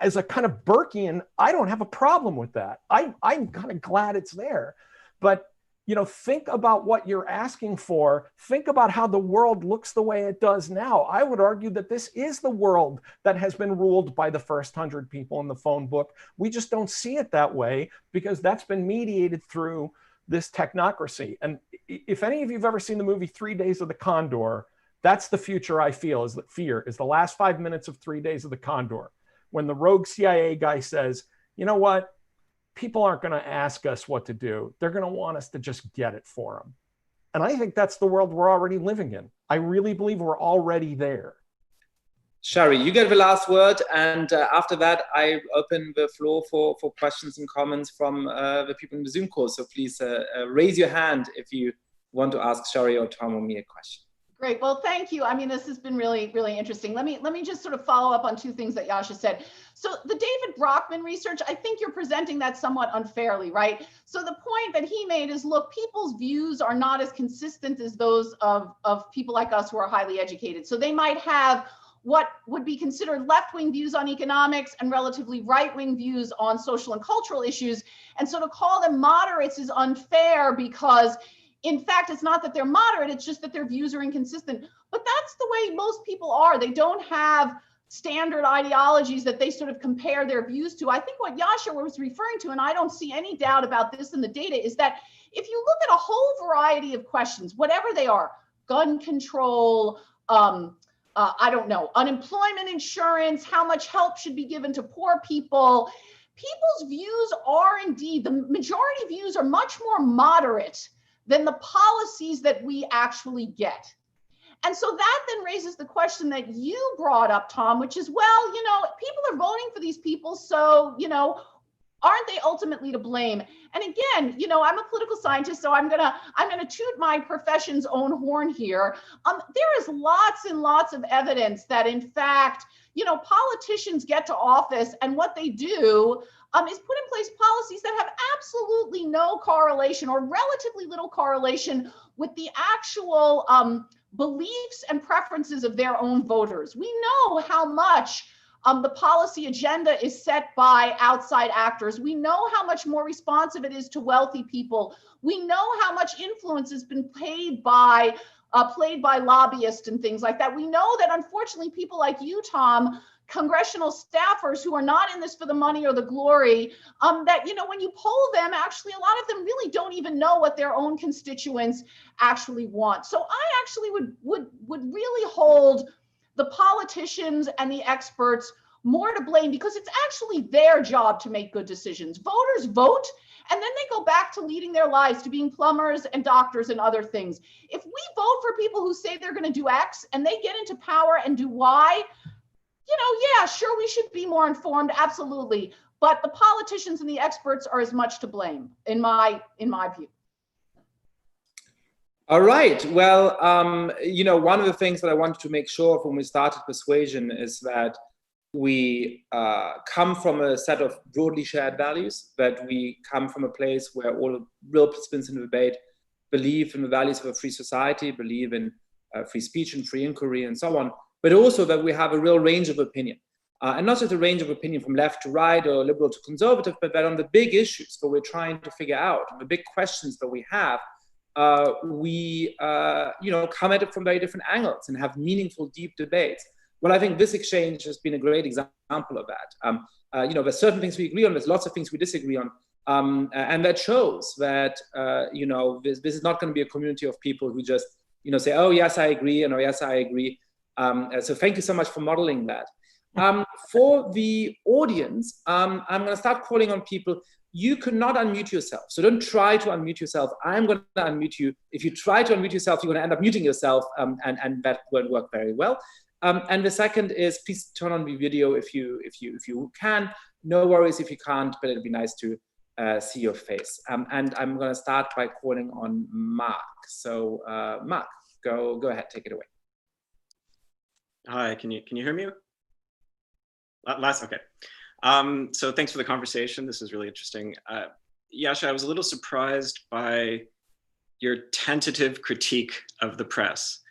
as a kind of Burkean, I don't have a problem with that. I'm kind of glad it's there. But, you know, think about what you're asking for. Think about how the world looks the way it does now. I would argue that this is the world that has been ruled by the first 100 people in the phone book. We just don't see it that way because that's been mediated through this technocracy. And if any of you have ever seen the movie 3 Days of the Condor, that's the future I feel is that fear is the last 5 minutes of 3 Days of the Condor. When the rogue CIA guy says, you know what, people aren't going to ask us what to do. They're going to want us to just get it for them. And I think that's the world we're already living in. I really believe we're already there. Sheri, you get the last word. And after that, I open the floor for questions and comments from the people in the Zoom call. So please raise your hand if you want to ask Sheri or Tom or me a question. Great. Well, thank you. I mean, this has been really, really interesting. Let me just sort of follow up on two things that Yascha said. So the David Brockman research, I think you're presenting that somewhat unfairly, right? So the point that he made is, look, people's views are not as consistent as those of people like us who are highly educated. So they might have what would be considered left-wing views on economics and relatively right-wing views on social and cultural issues. And so to call them moderates is unfair because in fact, it's not that they're moderate, it's just that their views are inconsistent. But that's the way most people are. They don't have standard ideologies that they sort of compare their views to. I think what Yascha was referring to, and I don't see any doubt about this in the data, is that if you look at a whole variety of questions, whatever they are, gun control, I don't know, unemployment insurance, how much help should be given to poor people, people's views are indeed, the majority views are much more moderate than the policies that we actually get. And so that then raises the question that you brought up, Tom, which is, well, you know, people are voting for these people, so, you know, aren't they ultimately to blame? And again, you know, I'm a political scientist, so I'm gonna toot my profession's own horn here. There is lots and lots of evidence that, in fact, you know, politicians get to office and what they do is put in place policies that have absolutely no correlation or relatively little correlation with the actual beliefs and preferences of their own voters. We know how much the policy agenda is set by outside actors. We know how much more responsive it is to wealthy people. We know how much influence has been played by lobbyists and things like that. We know that, unfortunately, people like you, Tom, congressional staffers who are not in this for the money or the glory, that, you know, when you poll them, actually, a lot of them really don't even know what their own constituents actually want. So I actually would really hold the politicians and the experts more to blame because it's actually their job to make good decisions. Voters vote, and then they go back to leading their lives, to being plumbers and doctors and other things. If we vote for people who say they're going to do X and they get into power and do Y, you know, yeah, sure, we should be more informed, absolutely. But the politicians and the experts are as much to blame, in my view. All right. Well, one of the things that I wanted to make sure of when we started Persuasion is that we come from a set of broadly shared values, that we come from a place where all real participants in the debate believe in the values of a free society, believe in free speech and free inquiry and so on, but also that we have a real range of opinion. And not just a range of opinion from left to right or liberal to conservative, but that on the big issues that we're trying to figure out, the big questions that we have, we come at it from very different angles and have meaningful, deep debates. Well, I think this exchange has been a great example of that. There's certain things we agree on, there's lots of things we disagree on. And that shows that, this is not going to be a community of people who just, say, oh, yes, I agree, and oh, yes, I agree. So thank you so much for modeling that. For the audience, I'm going to start calling on people. You cannot unmute yourself. So don't try to unmute yourself. I'm going to unmute you. If you try to unmute yourself, you're going to end up muting yourself, and that won't work very well. And the second is, please turn on the video if you can. No worries if you can't, but it'd be nice to see your face. And I'm going to start by calling on Mark. So Mark, go ahead, take it away. Hi, can you hear me? Okay. So thanks for the conversation. This is really interesting. Yascha, I was a little surprised by your tentative critique of the press.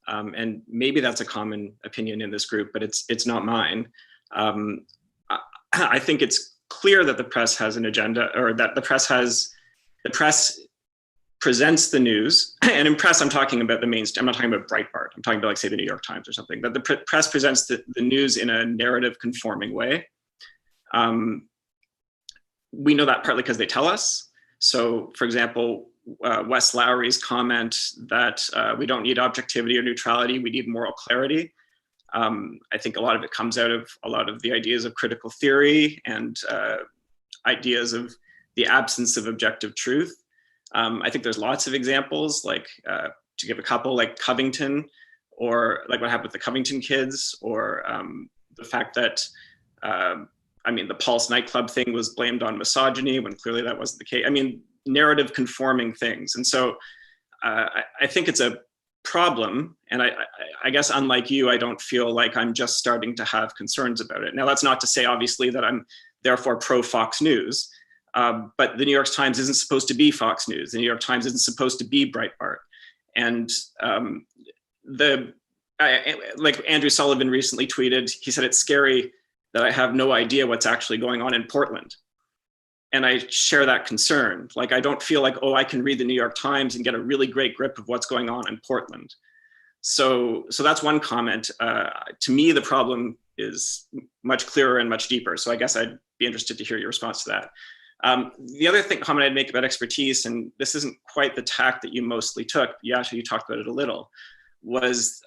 And maybe that's a common opinion in this group, but it's not mine. I think it's clear that the press has an agenda, or that the press presents the news. And in press, I'm talking about the mainstream. I'm not talking about Breitbart. I'm talking about, like, say, the New York Times or something. But the press presents the news in a narrative conforming way. We know that partly because they tell us. So, for example, Wes Lowery's comment that we don't need objectivity or neutrality, we need moral clarity. I think a lot of it comes out of a lot of the ideas of critical theory and ideas of the absence of objective truth. I think there's lots of examples, like to give a couple, like Covington, or like what happened with the Covington kids, or the fact that, the Pulse nightclub thing was blamed on misogyny when clearly that wasn't the case. Narrative conforming things. And so I think it's a problem. And I guess, unlike you, I don't feel like I'm just starting to have concerns about it. Now, that's not to say, obviously, that I'm therefore pro Fox News. But the New York Times isn't supposed to be Fox News. The New York Times isn't supposed to be Breitbart. And like Andrew Sullivan recently tweeted, he said, it's scary that I have no idea what's actually going on in Portland. And I share that concern. Like, I don't feel like, oh, I can read the New York Times and get a really great grip of what's going on in Portland. So that's one comment. To me, the problem is much clearer and much deeper. So I guess I'd be interested to hear your response to that. The other comment I'd make about expertise, and this isn't quite the tack that you mostly took, Yascha, you talked about it a little, was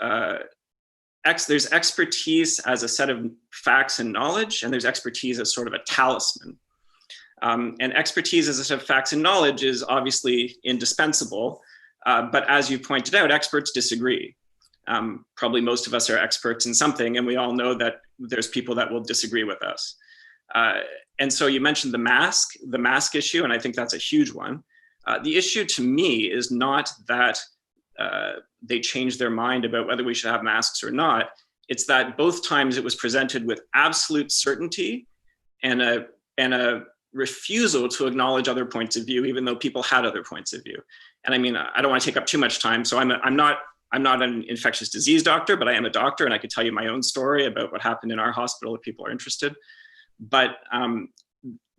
there's expertise as a set of facts and knowledge, and there's expertise as sort of a talisman. And expertise as a set of facts and knowledge is obviously indispensable, but as you pointed out, experts disagree. Probably most of us are experts in something, and we all know that there's people that will disagree with us. And so you mentioned the mask issue, and I think that's a huge one. The issue to me is not that they changed their mind about whether we should have masks or not. It's that both times it was presented with absolute certainty and a refusal to acknowledge other points of view, even though people had other points of view. And I don't want to take up too much time, so I'm not an infectious disease doctor, but I am a doctor, and I could tell you my own story about what happened in our hospital if people are interested. But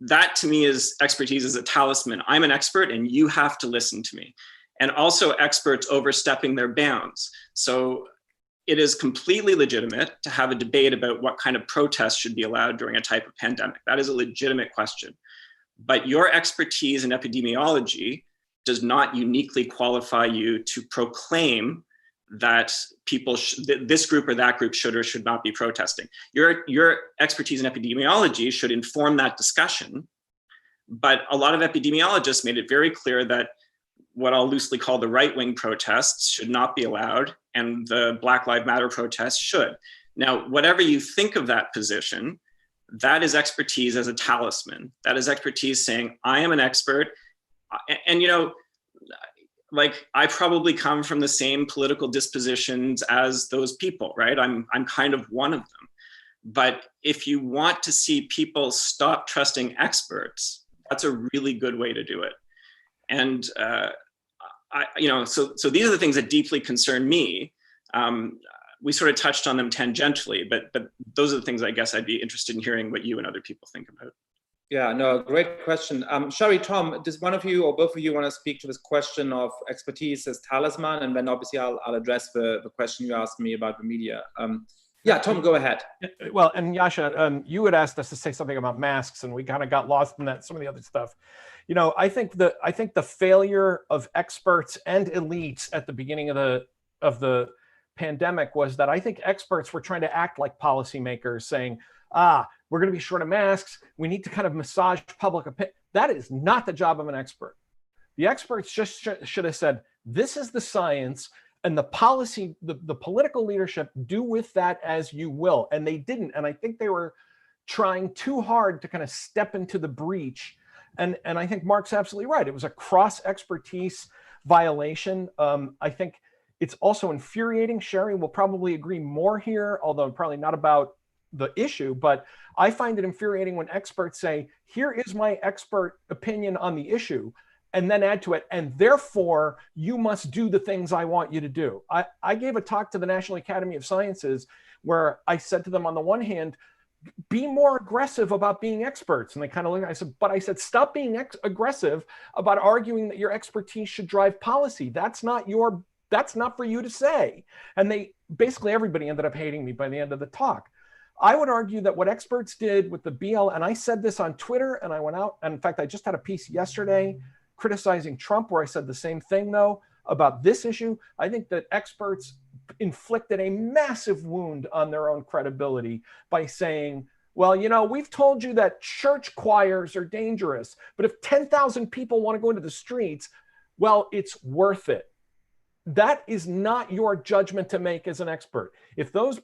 that to me is expertise as a talisman. I'm an expert and you have to listen to me. And also experts overstepping their bounds. So it is completely legitimate to have a debate about what kind of protests should be allowed during a type of pandemic. That is a legitimate question. But your expertise in epidemiology does not uniquely qualify you to proclaim that people, this group or that group should or should not be protesting. Your expertise in epidemiology should inform that discussion. But a lot of epidemiologists made it very clear that what I'll loosely call the right-wing protests should not be allowed, and the Black Lives Matter protests should. Now, whatever you think of that position, that is expertise as a talisman. That is expertise saying, I am an expert. And like I probably come from the same political dispositions as those people, right? I'm kind of one of them. But if you want to see people stop trusting experts, that's a really good way to do it. And so these are the things that deeply concern me. We sort of touched on them tangentially, but those are the things I guess I'd be interested in hearing what you and other people think about. Yeah, no, great question. Sheri, Tom, does one of you or both of you want to speak to this question of expertise as talisman? And then obviously I'll address the question you asked me about the media. Yeah, Tom, go ahead. Well, and Yascha, you had asked us to say something about masks, and we kind of got lost in that, some of the other stuff. You know, I think the failure of experts and elites at the beginning of the pandemic was that I think experts were trying to act like policymakers, saying, we're going to be short of masks. We need to kind of massage public opinion. That is not the job of an expert. The experts just should have said, this is the science, and the policy, the political leadership, do with that as you will. And they didn't. And I think they were trying too hard to kind of step into the breach. And I think Mark's absolutely right. It was a cross-expertise violation. I think it's also infuriating. Sheri will probably agree more here, although probably not about the issue, but I find it infuriating when experts say, here is my expert opinion on the issue, and then add to it, and therefore you must do the things I want you to do. I gave a talk to the National Academy of Sciences where I said to them, on the one hand, be more aggressive about being experts. And they kind of looked, I said, stop being aggressive about arguing that your expertise should drive policy. That's not for you to say. And basically everybody ended up hating me by the end of the talk. I would argue that what experts did with the BL, and I said this on Twitter, and I went out, and in fact, I just had a piece yesterday criticizing Trump where I said the same thing, though, about this issue. I think that experts inflicted a massive wound on their own credibility by saying, well, you know, we've told you that church choirs are dangerous, but if 10,000 people want to go into the streets, well, it's worth it. That is not your judgment to make as an expert. If those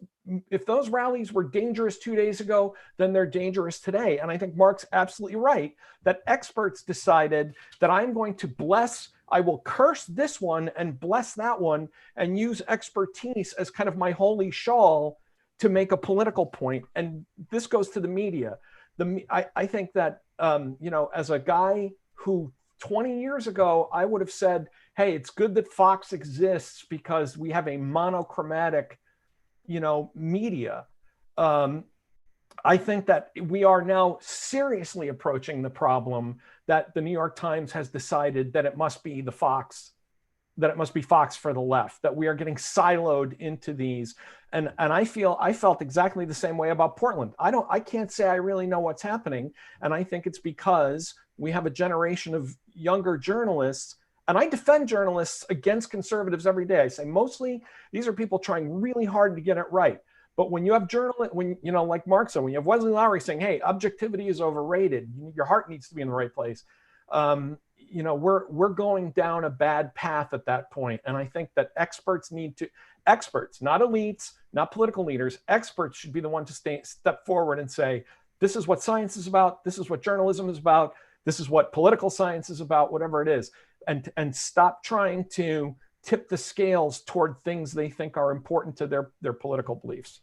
rallies were dangerous 2 days ago, then they're dangerous today. And I think Mark's absolutely right that experts decided that I will curse this one and bless that one and use expertise as kind of my holy shawl to make a political point. And this goes to the media. I think that, as a guy who 20 years ago, I would have said, hey, it's good that Fox exists because we have a monochromatic, media. I think that we are now seriously approaching the problem that the New York Times has decided that it must be Fox for the left, that we are getting siloed into these. And I felt exactly the same way about Portland. I can't say I really know what's happening. And I think it's because we have a generation of younger journalists, and I defend journalists against conservatives every day. I say mostly these are people trying really hard to get it right. But when you have journalists, like Mark said, when you have Wesley Lowery saying, hey, objectivity is overrated, your heart needs to be in the right place. We're going down a bad path at that point. And I think that experts, not elites, not political leaders, experts should be the one to step forward and say, this is what science is about. This is what journalism is about. This is what political science is about, whatever it is. And stop trying to tip the scales toward things they think are important to their political beliefs.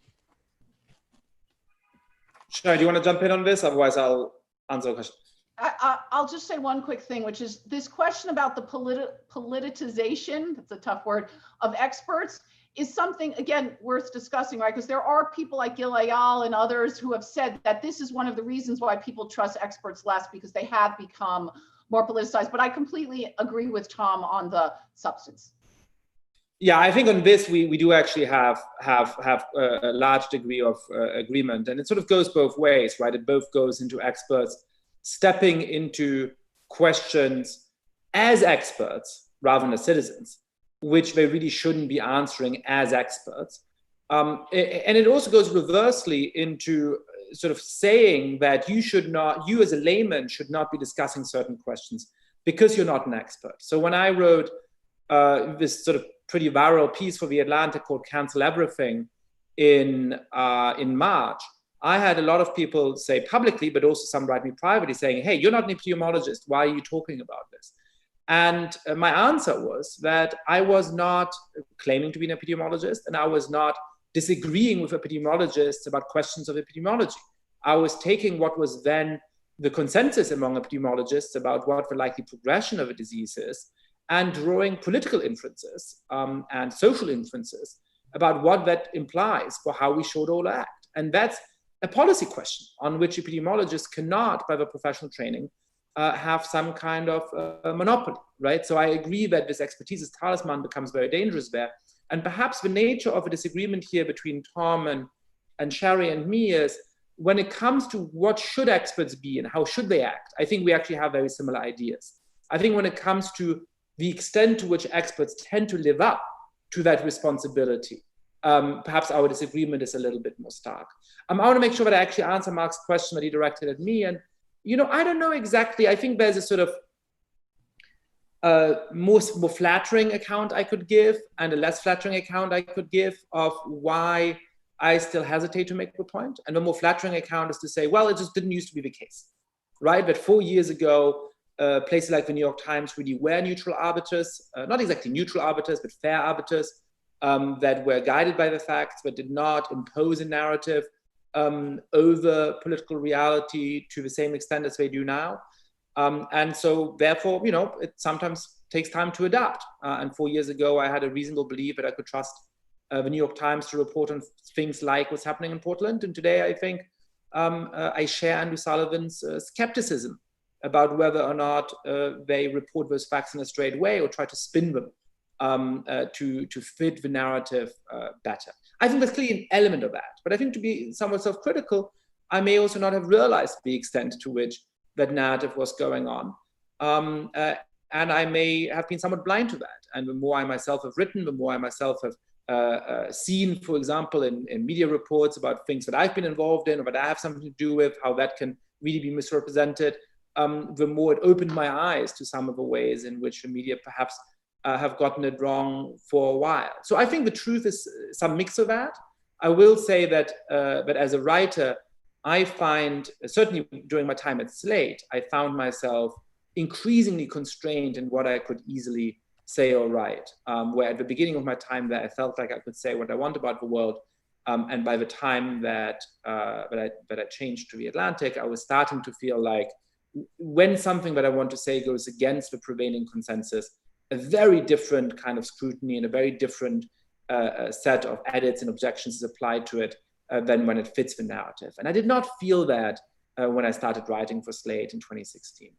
Sheri, do you want to jump in on this? Otherwise, I'll answer the question. I'll just say one quick thing, which is this question about the politicization, that's a tough word, of experts is something, again, worth discussing, right? Because there are people like Gil Ayal and others who have said that this is one of the reasons why people trust experts less, because they have become more politicized. But I completely agree with Tom on the substance. Yeah, I think on this, we do actually have a large degree of agreement. And it sort of goes both ways, right? It both goes into experts stepping into questions as experts rather than as citizens, which they really shouldn't be answering as experts. And it also goes reversely into sort of saying that you as a layman should not be discussing certain questions because you're not an expert. So when I wrote this sort of pretty viral piece for The Atlantic called Cancel Everything in March, I had a lot of people say publicly, but also some write me privately saying, hey, you're not an epidemiologist. Why are you talking about this? And my answer was that I was not claiming to be an epidemiologist, and I was not disagreeing with epidemiologists about questions of epidemiology. I was taking what was then the consensus among epidemiologists about what the likely progression of a disease is, and drawing political inferences and social inferences about what that implies for how we should all act. And that's a policy question on which epidemiologists cannot, by their professional training, have some kind of monopoly, right? So I agree that this expertise as talisman becomes very dangerous there. And perhaps the nature of a disagreement here between Tom and Sheri and me is when it comes to what should experts be and how should they act, I think we actually have very similar ideas. I think when it comes to the extent to which experts tend to live up to that responsibility, perhaps our disagreement is a little bit more stark. I want to make sure that I actually answer Mark's question that he directed at me. And, I don't know exactly. I think there's a sort of more flattering account I could give and a less flattering account I could give of why I still hesitate to make the point. And the more flattering account is to say, well, it just didn't used to be the case, right? But 4 years ago, places like the New York Times really were neutral arbiters, not exactly neutral arbiters, but fair arbiters that were guided by the facts, but did not impose a narrative over political reality to the same extent as they do now. And so therefore, it sometimes takes time to adapt. And 4 years ago, I had a reasonable belief that I could trust the New York Times to report on things like what's happening in Portland. And today, I think I share Andrew Sullivan's skepticism about whether or not they report those facts in a straight way or try to spin them to fit the narrative better. I think there's clearly an element of that. But I think to be somewhat self-critical, I may also not have realized the extent to which that narrative was going on. And I may have been somewhat blind to that. And the more I myself have written, the more I myself have seen, for example, in media reports about things that I've been involved in or that I have something to do with, how that can really be misrepresented, the more it opened my eyes to some of the ways in which the media perhaps have gotten it wrong for a while. So I think the truth is some mix of that. I will say that, but as a writer, I find, certainly during my time at Slate, I found myself increasingly constrained in what I could easily say or write, where at the beginning of my time there, I felt like I could say what I want about the world. And by the time that I changed to The Atlantic, I was starting to feel like when something that I want to say goes against the prevailing consensus, a very different kind of scrutiny and a very different set of edits and objections is applied to it than when it fits the narrative. And I did not feel that when I started writing for Slate in 2016.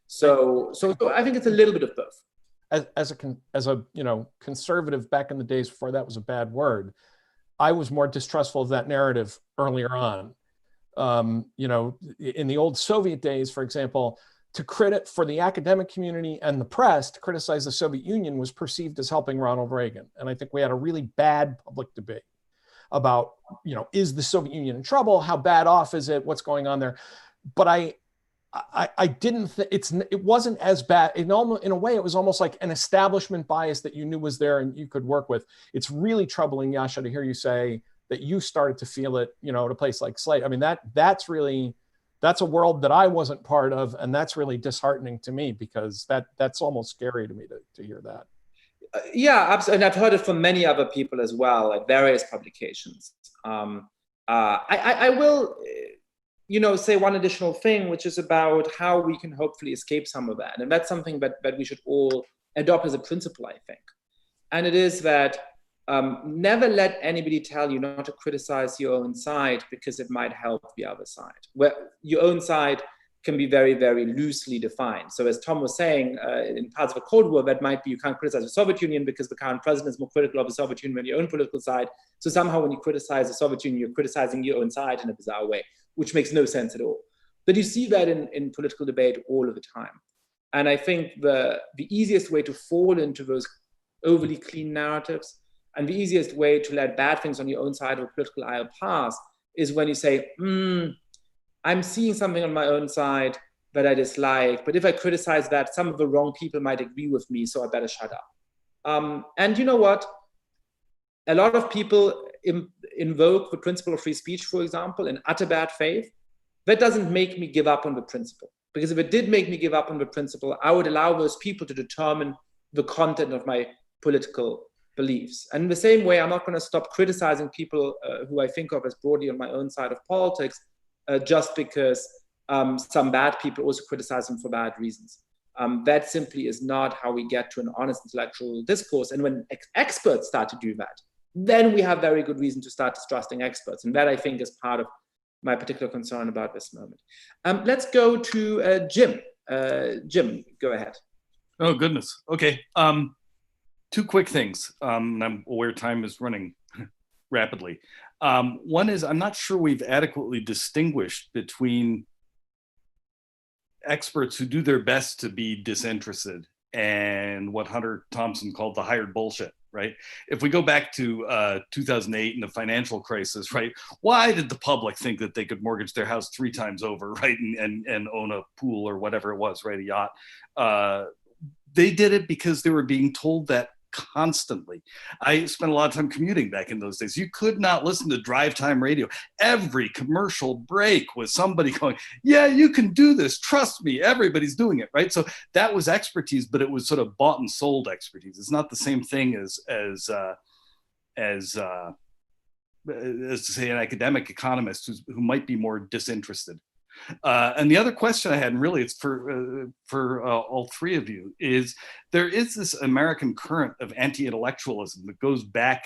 So I think it's a little bit of both. As a conservative back in the days before that was a bad word, I was more distrustful of that narrative earlier on. In the old Soviet days, for example, for the academic community and the press to criticize the Soviet Union was perceived as helping Ronald Reagan. And I think we had a really bad public debate about, is the Soviet Union in trouble? How bad off is it? What's going on there? But I didn't think it wasn't as bad. In a way, it was almost like an establishment bias that you knew was there and you could work with. It's really troubling, Yascha, to hear you say that you started to feel it, at a place like Slate. I mean, that's a world that I wasn't part of, and that's really disheartening to me because that's almost scary to me to hear that. Yeah, absolutely. And I've heard it from many other people as well, like various publications. I will, say one additional thing, which is about how we can hopefully escape some of that. And that's something that we should all adopt as a principle, I think. And it is that never let anybody tell you not to criticize your own side because it might help the other side. Where your own side can be very, very loosely defined. So as Tom was saying, in parts of the Cold War, that might be you can't criticize the Soviet Union because the current president is more critical of the Soviet Union than your own political side. So somehow when you criticize the Soviet Union, you're criticizing your own side in a bizarre way, which makes no sense at all. But you see that in political debate all of the time. And I think the easiest way to fall into those overly clean narratives and the easiest way to let bad things on your own side of a political aisle pass is when you say, I'm seeing something on my own side that I dislike, but if I criticize that, some of the wrong people might agree with me, so I better shut up. And you know what? A lot of people invoke the principle of free speech, for example, in utter bad faith. That doesn't make me give up on the principle. Because if it did make me give up on the principle, I would allow those people to determine the content of my political beliefs. And in the same way, I'm not going to stop criticizing people who I think of as broadly on my own side of politics, just because some bad people also criticize them for bad reasons. That simply is not how we get to an honest intellectual discourse. And when experts start to do that, then we have very good reason to start distrusting experts. And that, I think, is part of my particular concern about this moment. Let's go to Jim. Jim, go ahead. Oh, goodness. Okay. Two quick things. And I'm aware time is running rapidly. One is, I'm not sure we've adequately distinguished between experts who do their best to be disinterested and what Hunter Thompson called the hired bullshit, right? If we go back to 2008 and the financial crisis, right? Why did the public think that they could mortgage their house 3 times over, right? And own a pool or whatever it was, right? A yacht. They did it because they were being told that constantly. I spent a lot of time commuting back in those days. You could not listen to drive time radio. Every commercial break was somebody going, yeah, you can do this. Trust me, everybody's doing it, right? So that was expertise, but it was sort of bought and sold expertise. It's not the same thing as say an academic economist who might be more disinterested. And the other question I had, and really it's for all three of you, is there is this American current of anti-intellectualism that goes back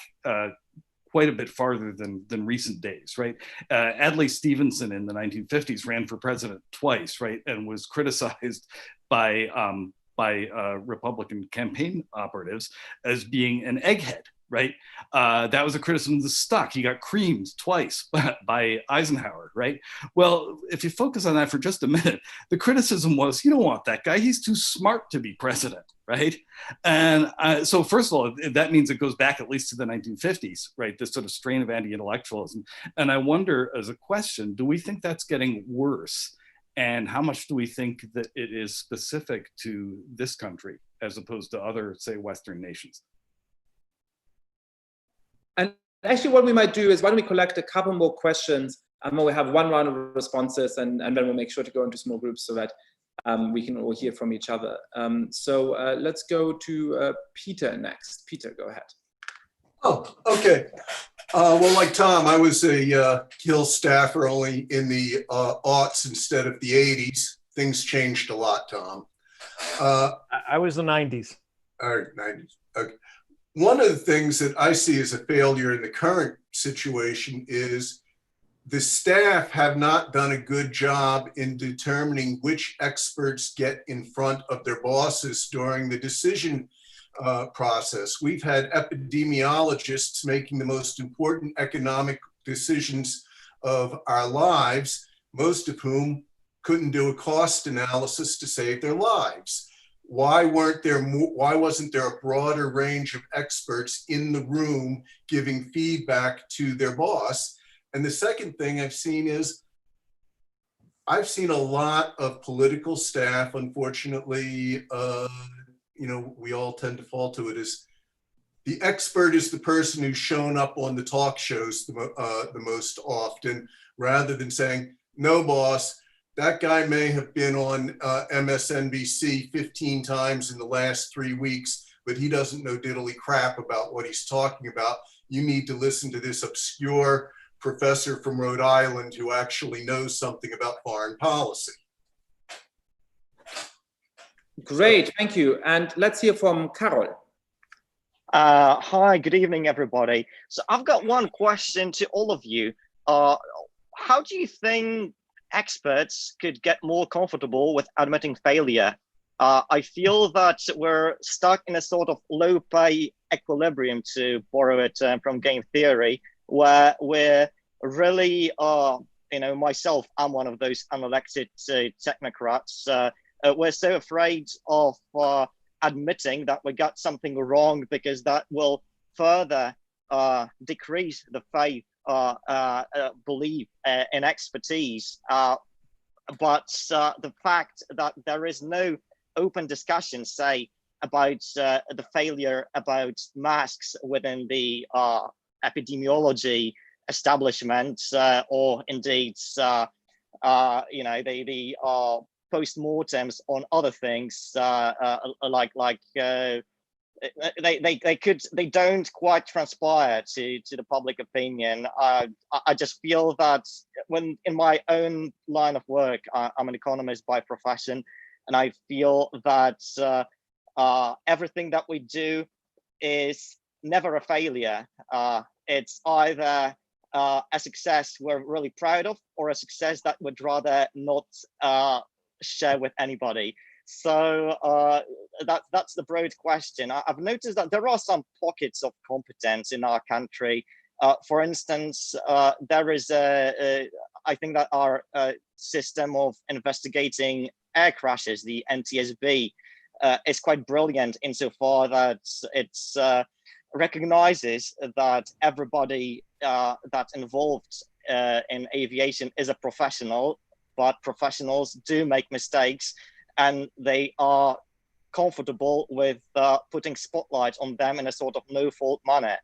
quite a bit farther than recent days, right? Adlai Stevenson in the 1950s ran for president twice, right? And was criticized by Republican campaign operatives as being an egghead, right? That was a criticism that stuck. He got creamed twice by Eisenhower, right? Well, if you focus on that for just a minute, the criticism was, you don't want that guy. He's too smart to be president, right? And so first of all, that means it goes back at least to the 1950s, right? This sort of strain of anti-intellectualism. And I wonder, as a question, do we think that's getting worse? And how much do we think that it is specific to this country as opposed to other, say, Western nations? And actually what we might do is, why don't we collect a couple more questions, and we'll have one round of responses, and then we'll make sure to go into small groups so that we can all hear from each other. So let's go to Peter next. Peter, go ahead. Oh, okay. Well, like Tom, I was a Hill staffer only in the aughts instead of the 80s. Things changed a lot, Tom. I was the 90s. All right, 90s. Okay. One of the things that I see as a failure in the current situation is the staff have not done a good job in determining which experts get in front of their bosses during the decision process. We've had epidemiologists making the most important economic decisions of our lives, most of whom couldn't do a cost analysis to save their lives. Why wasn't there a broader range of experts in the room giving feedback to their boss? And the second thing I've seen is, I've seen a lot of political staff, unfortunately, we all tend to fall to it, is the expert is the person who's shown up on the talk shows the most often, rather than saying, no, boss, that guy may have been on MSNBC 15 times in the last 3 weeks, but he doesn't know diddly crap about what he's talking about. You need to listen to this obscure professor from Rhode Island who actually knows something about foreign policy. Great, thank you. And let's hear from Carol. Hi, good evening, everybody. So I've got one question to all of you. How do you think experts could get more comfortable with admitting failure? I feel that we're stuck in a sort of low pay equilibrium, to borrow it from game theory, where we're really, myself, I'm one of those unelected technocrats. We're so afraid of admitting that we got something wrong, because that will further decrease the faith belief in expertise, but the fact that there is no open discussion, say, about the failure about masks within the epidemiology establishment, or indeed, the post-mortems on other things, they don't quite transpire to the public opinion. I just feel that when in my own line of work, I'm an economist by profession, and I feel that everything that we do is never a failure. It's either a success we're really proud of, or a success that we'd rather not share with anybody. So that's the broad question. I've noticed that there are some pockets of competence in our country. For instance, there is I think that our system of investigating air crashes, the NTSB, is quite brilliant insofar that it's recognizes that everybody that's involved in aviation is a professional, but professionals do make mistakes, and they are comfortable with putting spotlight on them in a sort of no-fault manner.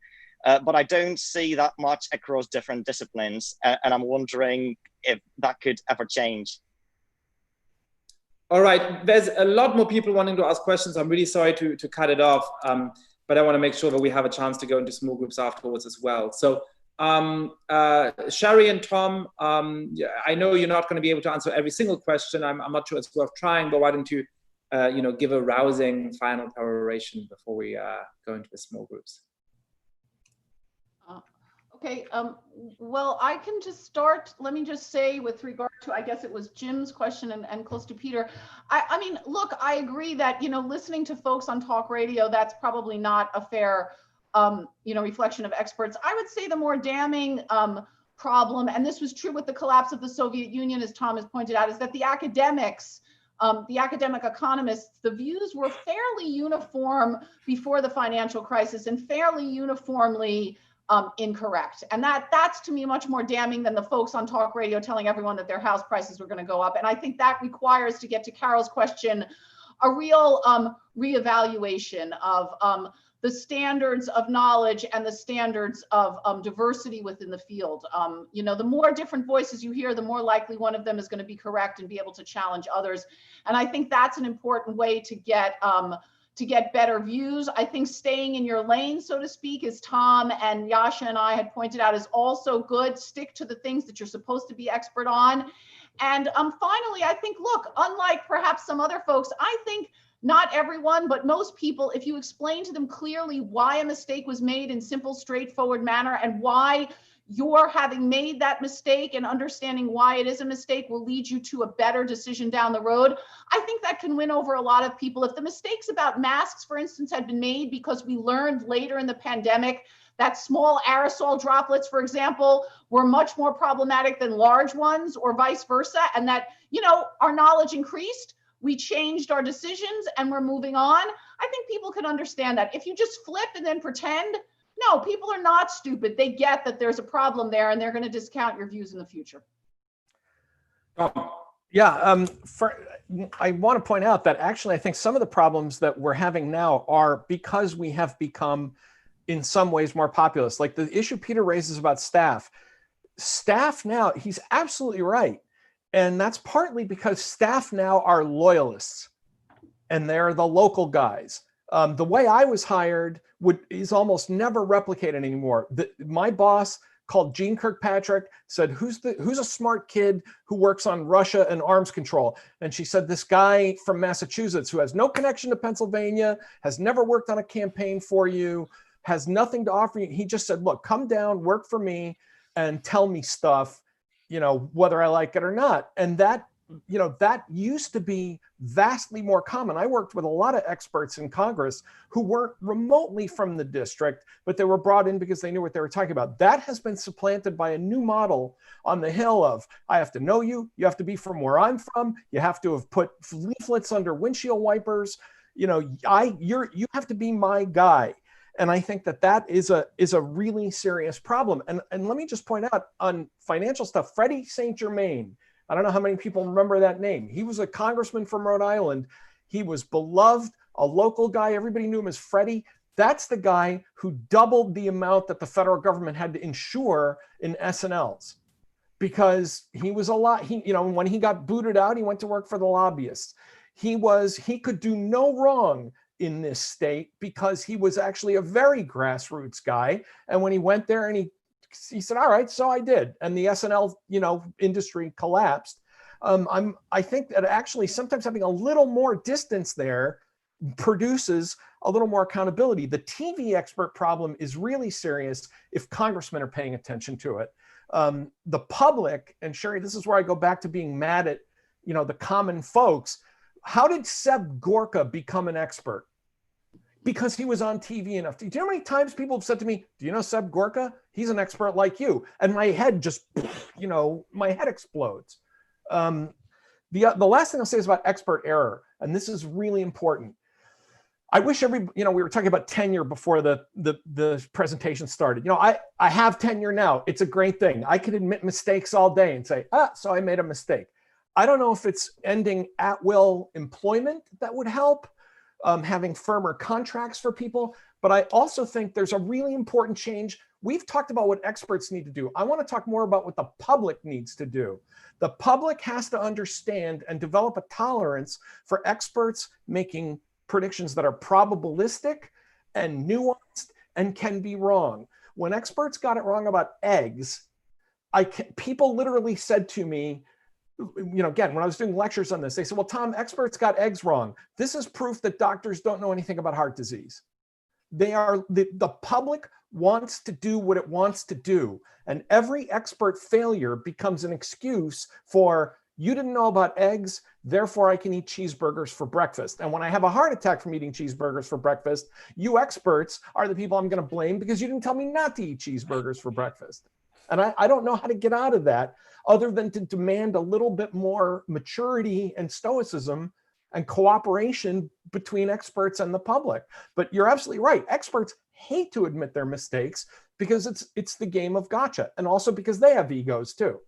But I don't see that much across different disciplines, and I'm wondering if that could ever change. All right, there's a lot more people wanting to ask questions. I'm really sorry to cut it off, but I want to make sure that we have a chance to go into small groups afterwards as well. So Sheri and Tom, I know you're not going to be able to answer every single question. I'm not sure it's worth trying, but why don't you, give a rousing final peroration before we go into the small groups? Okay, well, I can just start. Let me just say, with regard to, I guess it was Jim's question and close to Peter. I mean, look, I agree that, listening to folks on talk radio, that's probably not a fair, reflection of experts. I would say the more damning problem, and this was true with the collapse of the Soviet Union, as Tom has pointed out, is that the academics, the academic economists, the views were fairly uniform before the financial crisis and fairly uniformly incorrect. And that's to me much more damning than the folks on talk radio telling everyone that their house prices were going to go up. And I think that requires, to get to Carol's question, a real reevaluation of the standards of knowledge and the standards of diversity within the field. The more different voices you hear, the more likely one of them is going to be correct and be able to challenge others. And I think that's an important way to get better views. I think staying in your lane, so to speak, as Tom and Yascha and I had pointed out, is also good. Stick to the things that you're supposed to be expert on. And finally, I think, look, unlike perhaps some other folks, I think not everyone, but most people, if you explain to them clearly why a mistake was made in simple, straightforward manner, and why your having made that mistake and understanding why it is a mistake will lead you to a better decision down the road, I think that can win over a lot of people. If the mistakes about masks, for instance, had been made because we learned later in the pandemic that small aerosol droplets, for example, were much more problematic than large ones, or vice versa, and that, our knowledge increased, we changed our decisions, and we're moving on, I think people can understand that. If you just flip and then pretend, no, people are not stupid. They get that there's a problem there, and they're going to discount your views in the future. Yeah, I want to point out that actually I think some of the problems that we're having now are because we have become, in some ways, more populist. Like the issue Peter raises about staff. Staff now, he's absolutely right. And that's partly because staff now are loyalists, and they're the local guys. The way I was hired is almost never replicated anymore. My boss called Gene Kirkpatrick, said, who's a smart kid who works on Russia and arms control? And she said, this guy from Massachusetts who has no connection to Pennsylvania, has never worked on a campaign for you, has nothing to offer you. He just said, look, come down, work for me, and tell me stuff, whether I like it or not. And that used to be vastly more common. I worked with a lot of experts in Congress who weren't remotely from the district, but they were brought in because they knew what they were talking about. That has been supplanted by a new model on the Hill of, I have to know you, you have to be from where I'm from, you have to have put leaflets under windshield wipers, you have to be my guy. And I think that is a really serious problem. And let me just point out on financial stuff, Freddie St. Germain, I don't know how many people remember that name. He was a congressman from Rhode Island. He was beloved, a local guy. Everybody knew him as Freddie. That's the guy who doubled the amount that the federal government had to insure in S&Ls. because he was a lot, you know, when he got booted out, he went to work for the lobbyists. He could do no wrong in this state because he was actually a very grassroots guy. And when he went there and he said, all right, so I did. And the SNL, you know, industry collapsed. I think that actually sometimes having a little more distance there produces a little more accountability. The TV expert problem is really serious if congressmen are paying attention to it. The public, and Sheri, this is where I go back to being mad at, you know, the common folks. How did Seb Gorka become an expert? Because he was on TV enough. Do you know how many times people have said to me, do you know Seb Gorka? He's an expert like you. And my head just, you know, my head explodes. The last thing I'll say is about expert error. And this is really important. I wish we were talking about tenure before the presentation started. You know, I have tenure now. It's a great thing. I can admit mistakes all day and say, so I made a mistake. I don't know if it's ending at-will employment that would help, having firmer contracts for people, but I also think there's a really important change. We've talked about what experts need to do. I want to talk more about what the public needs to do. The public has to understand and develop a tolerance for experts making predictions that are probabilistic and nuanced and can be wrong. When experts got it wrong about eggs, people literally said to me, you know, again, when I was doing lectures on this, they said, well, Tom, experts got eggs wrong. This is proof that doctors don't know anything about heart disease. The public wants to do what it wants to do. And every expert failure becomes an excuse for, you didn't know about eggs, therefore I can eat cheeseburgers for breakfast. And when I have a heart attack from eating cheeseburgers for breakfast, you experts are the people I'm going to blame because you didn't tell me not to eat cheeseburgers for breakfast. And I don't know how to get out of that other than to demand a little bit more maturity and stoicism and cooperation between experts and the public. But you're absolutely right. Experts hate to admit their mistakes because it's the game of gotcha. And also because they have egos too.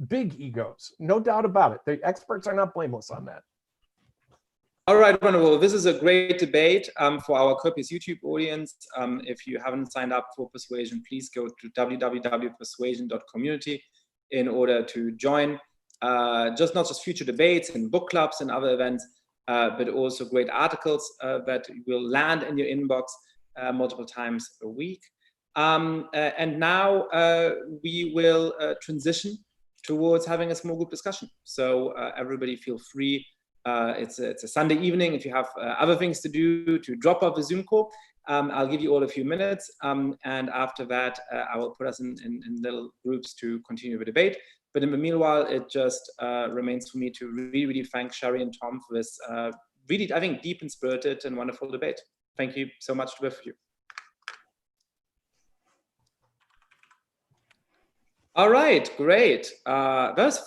Big egos, no doubt about it. The experts are not blameless on that. All right, wonderful. This is a great debate for our copious YouTube audience. If you haven't signed up for Persuasion, please go to www.persuasion.community in order to join not just future debates and book clubs and other events, but also great articles that will land in your inbox multiple times a week. And now we will transition towards having a small group discussion. So everybody feel free. It's a Sunday evening. If you have other things to do, to drop off the Zoom call, I'll give you all a few minutes. And after that, I will put us in little groups to continue the debate. But in the meanwhile, it just remains for me to really thank Sheri and Tom for this really, I think, deep and spirited and wonderful debate. Thank you so much to both of you. All right, great. That was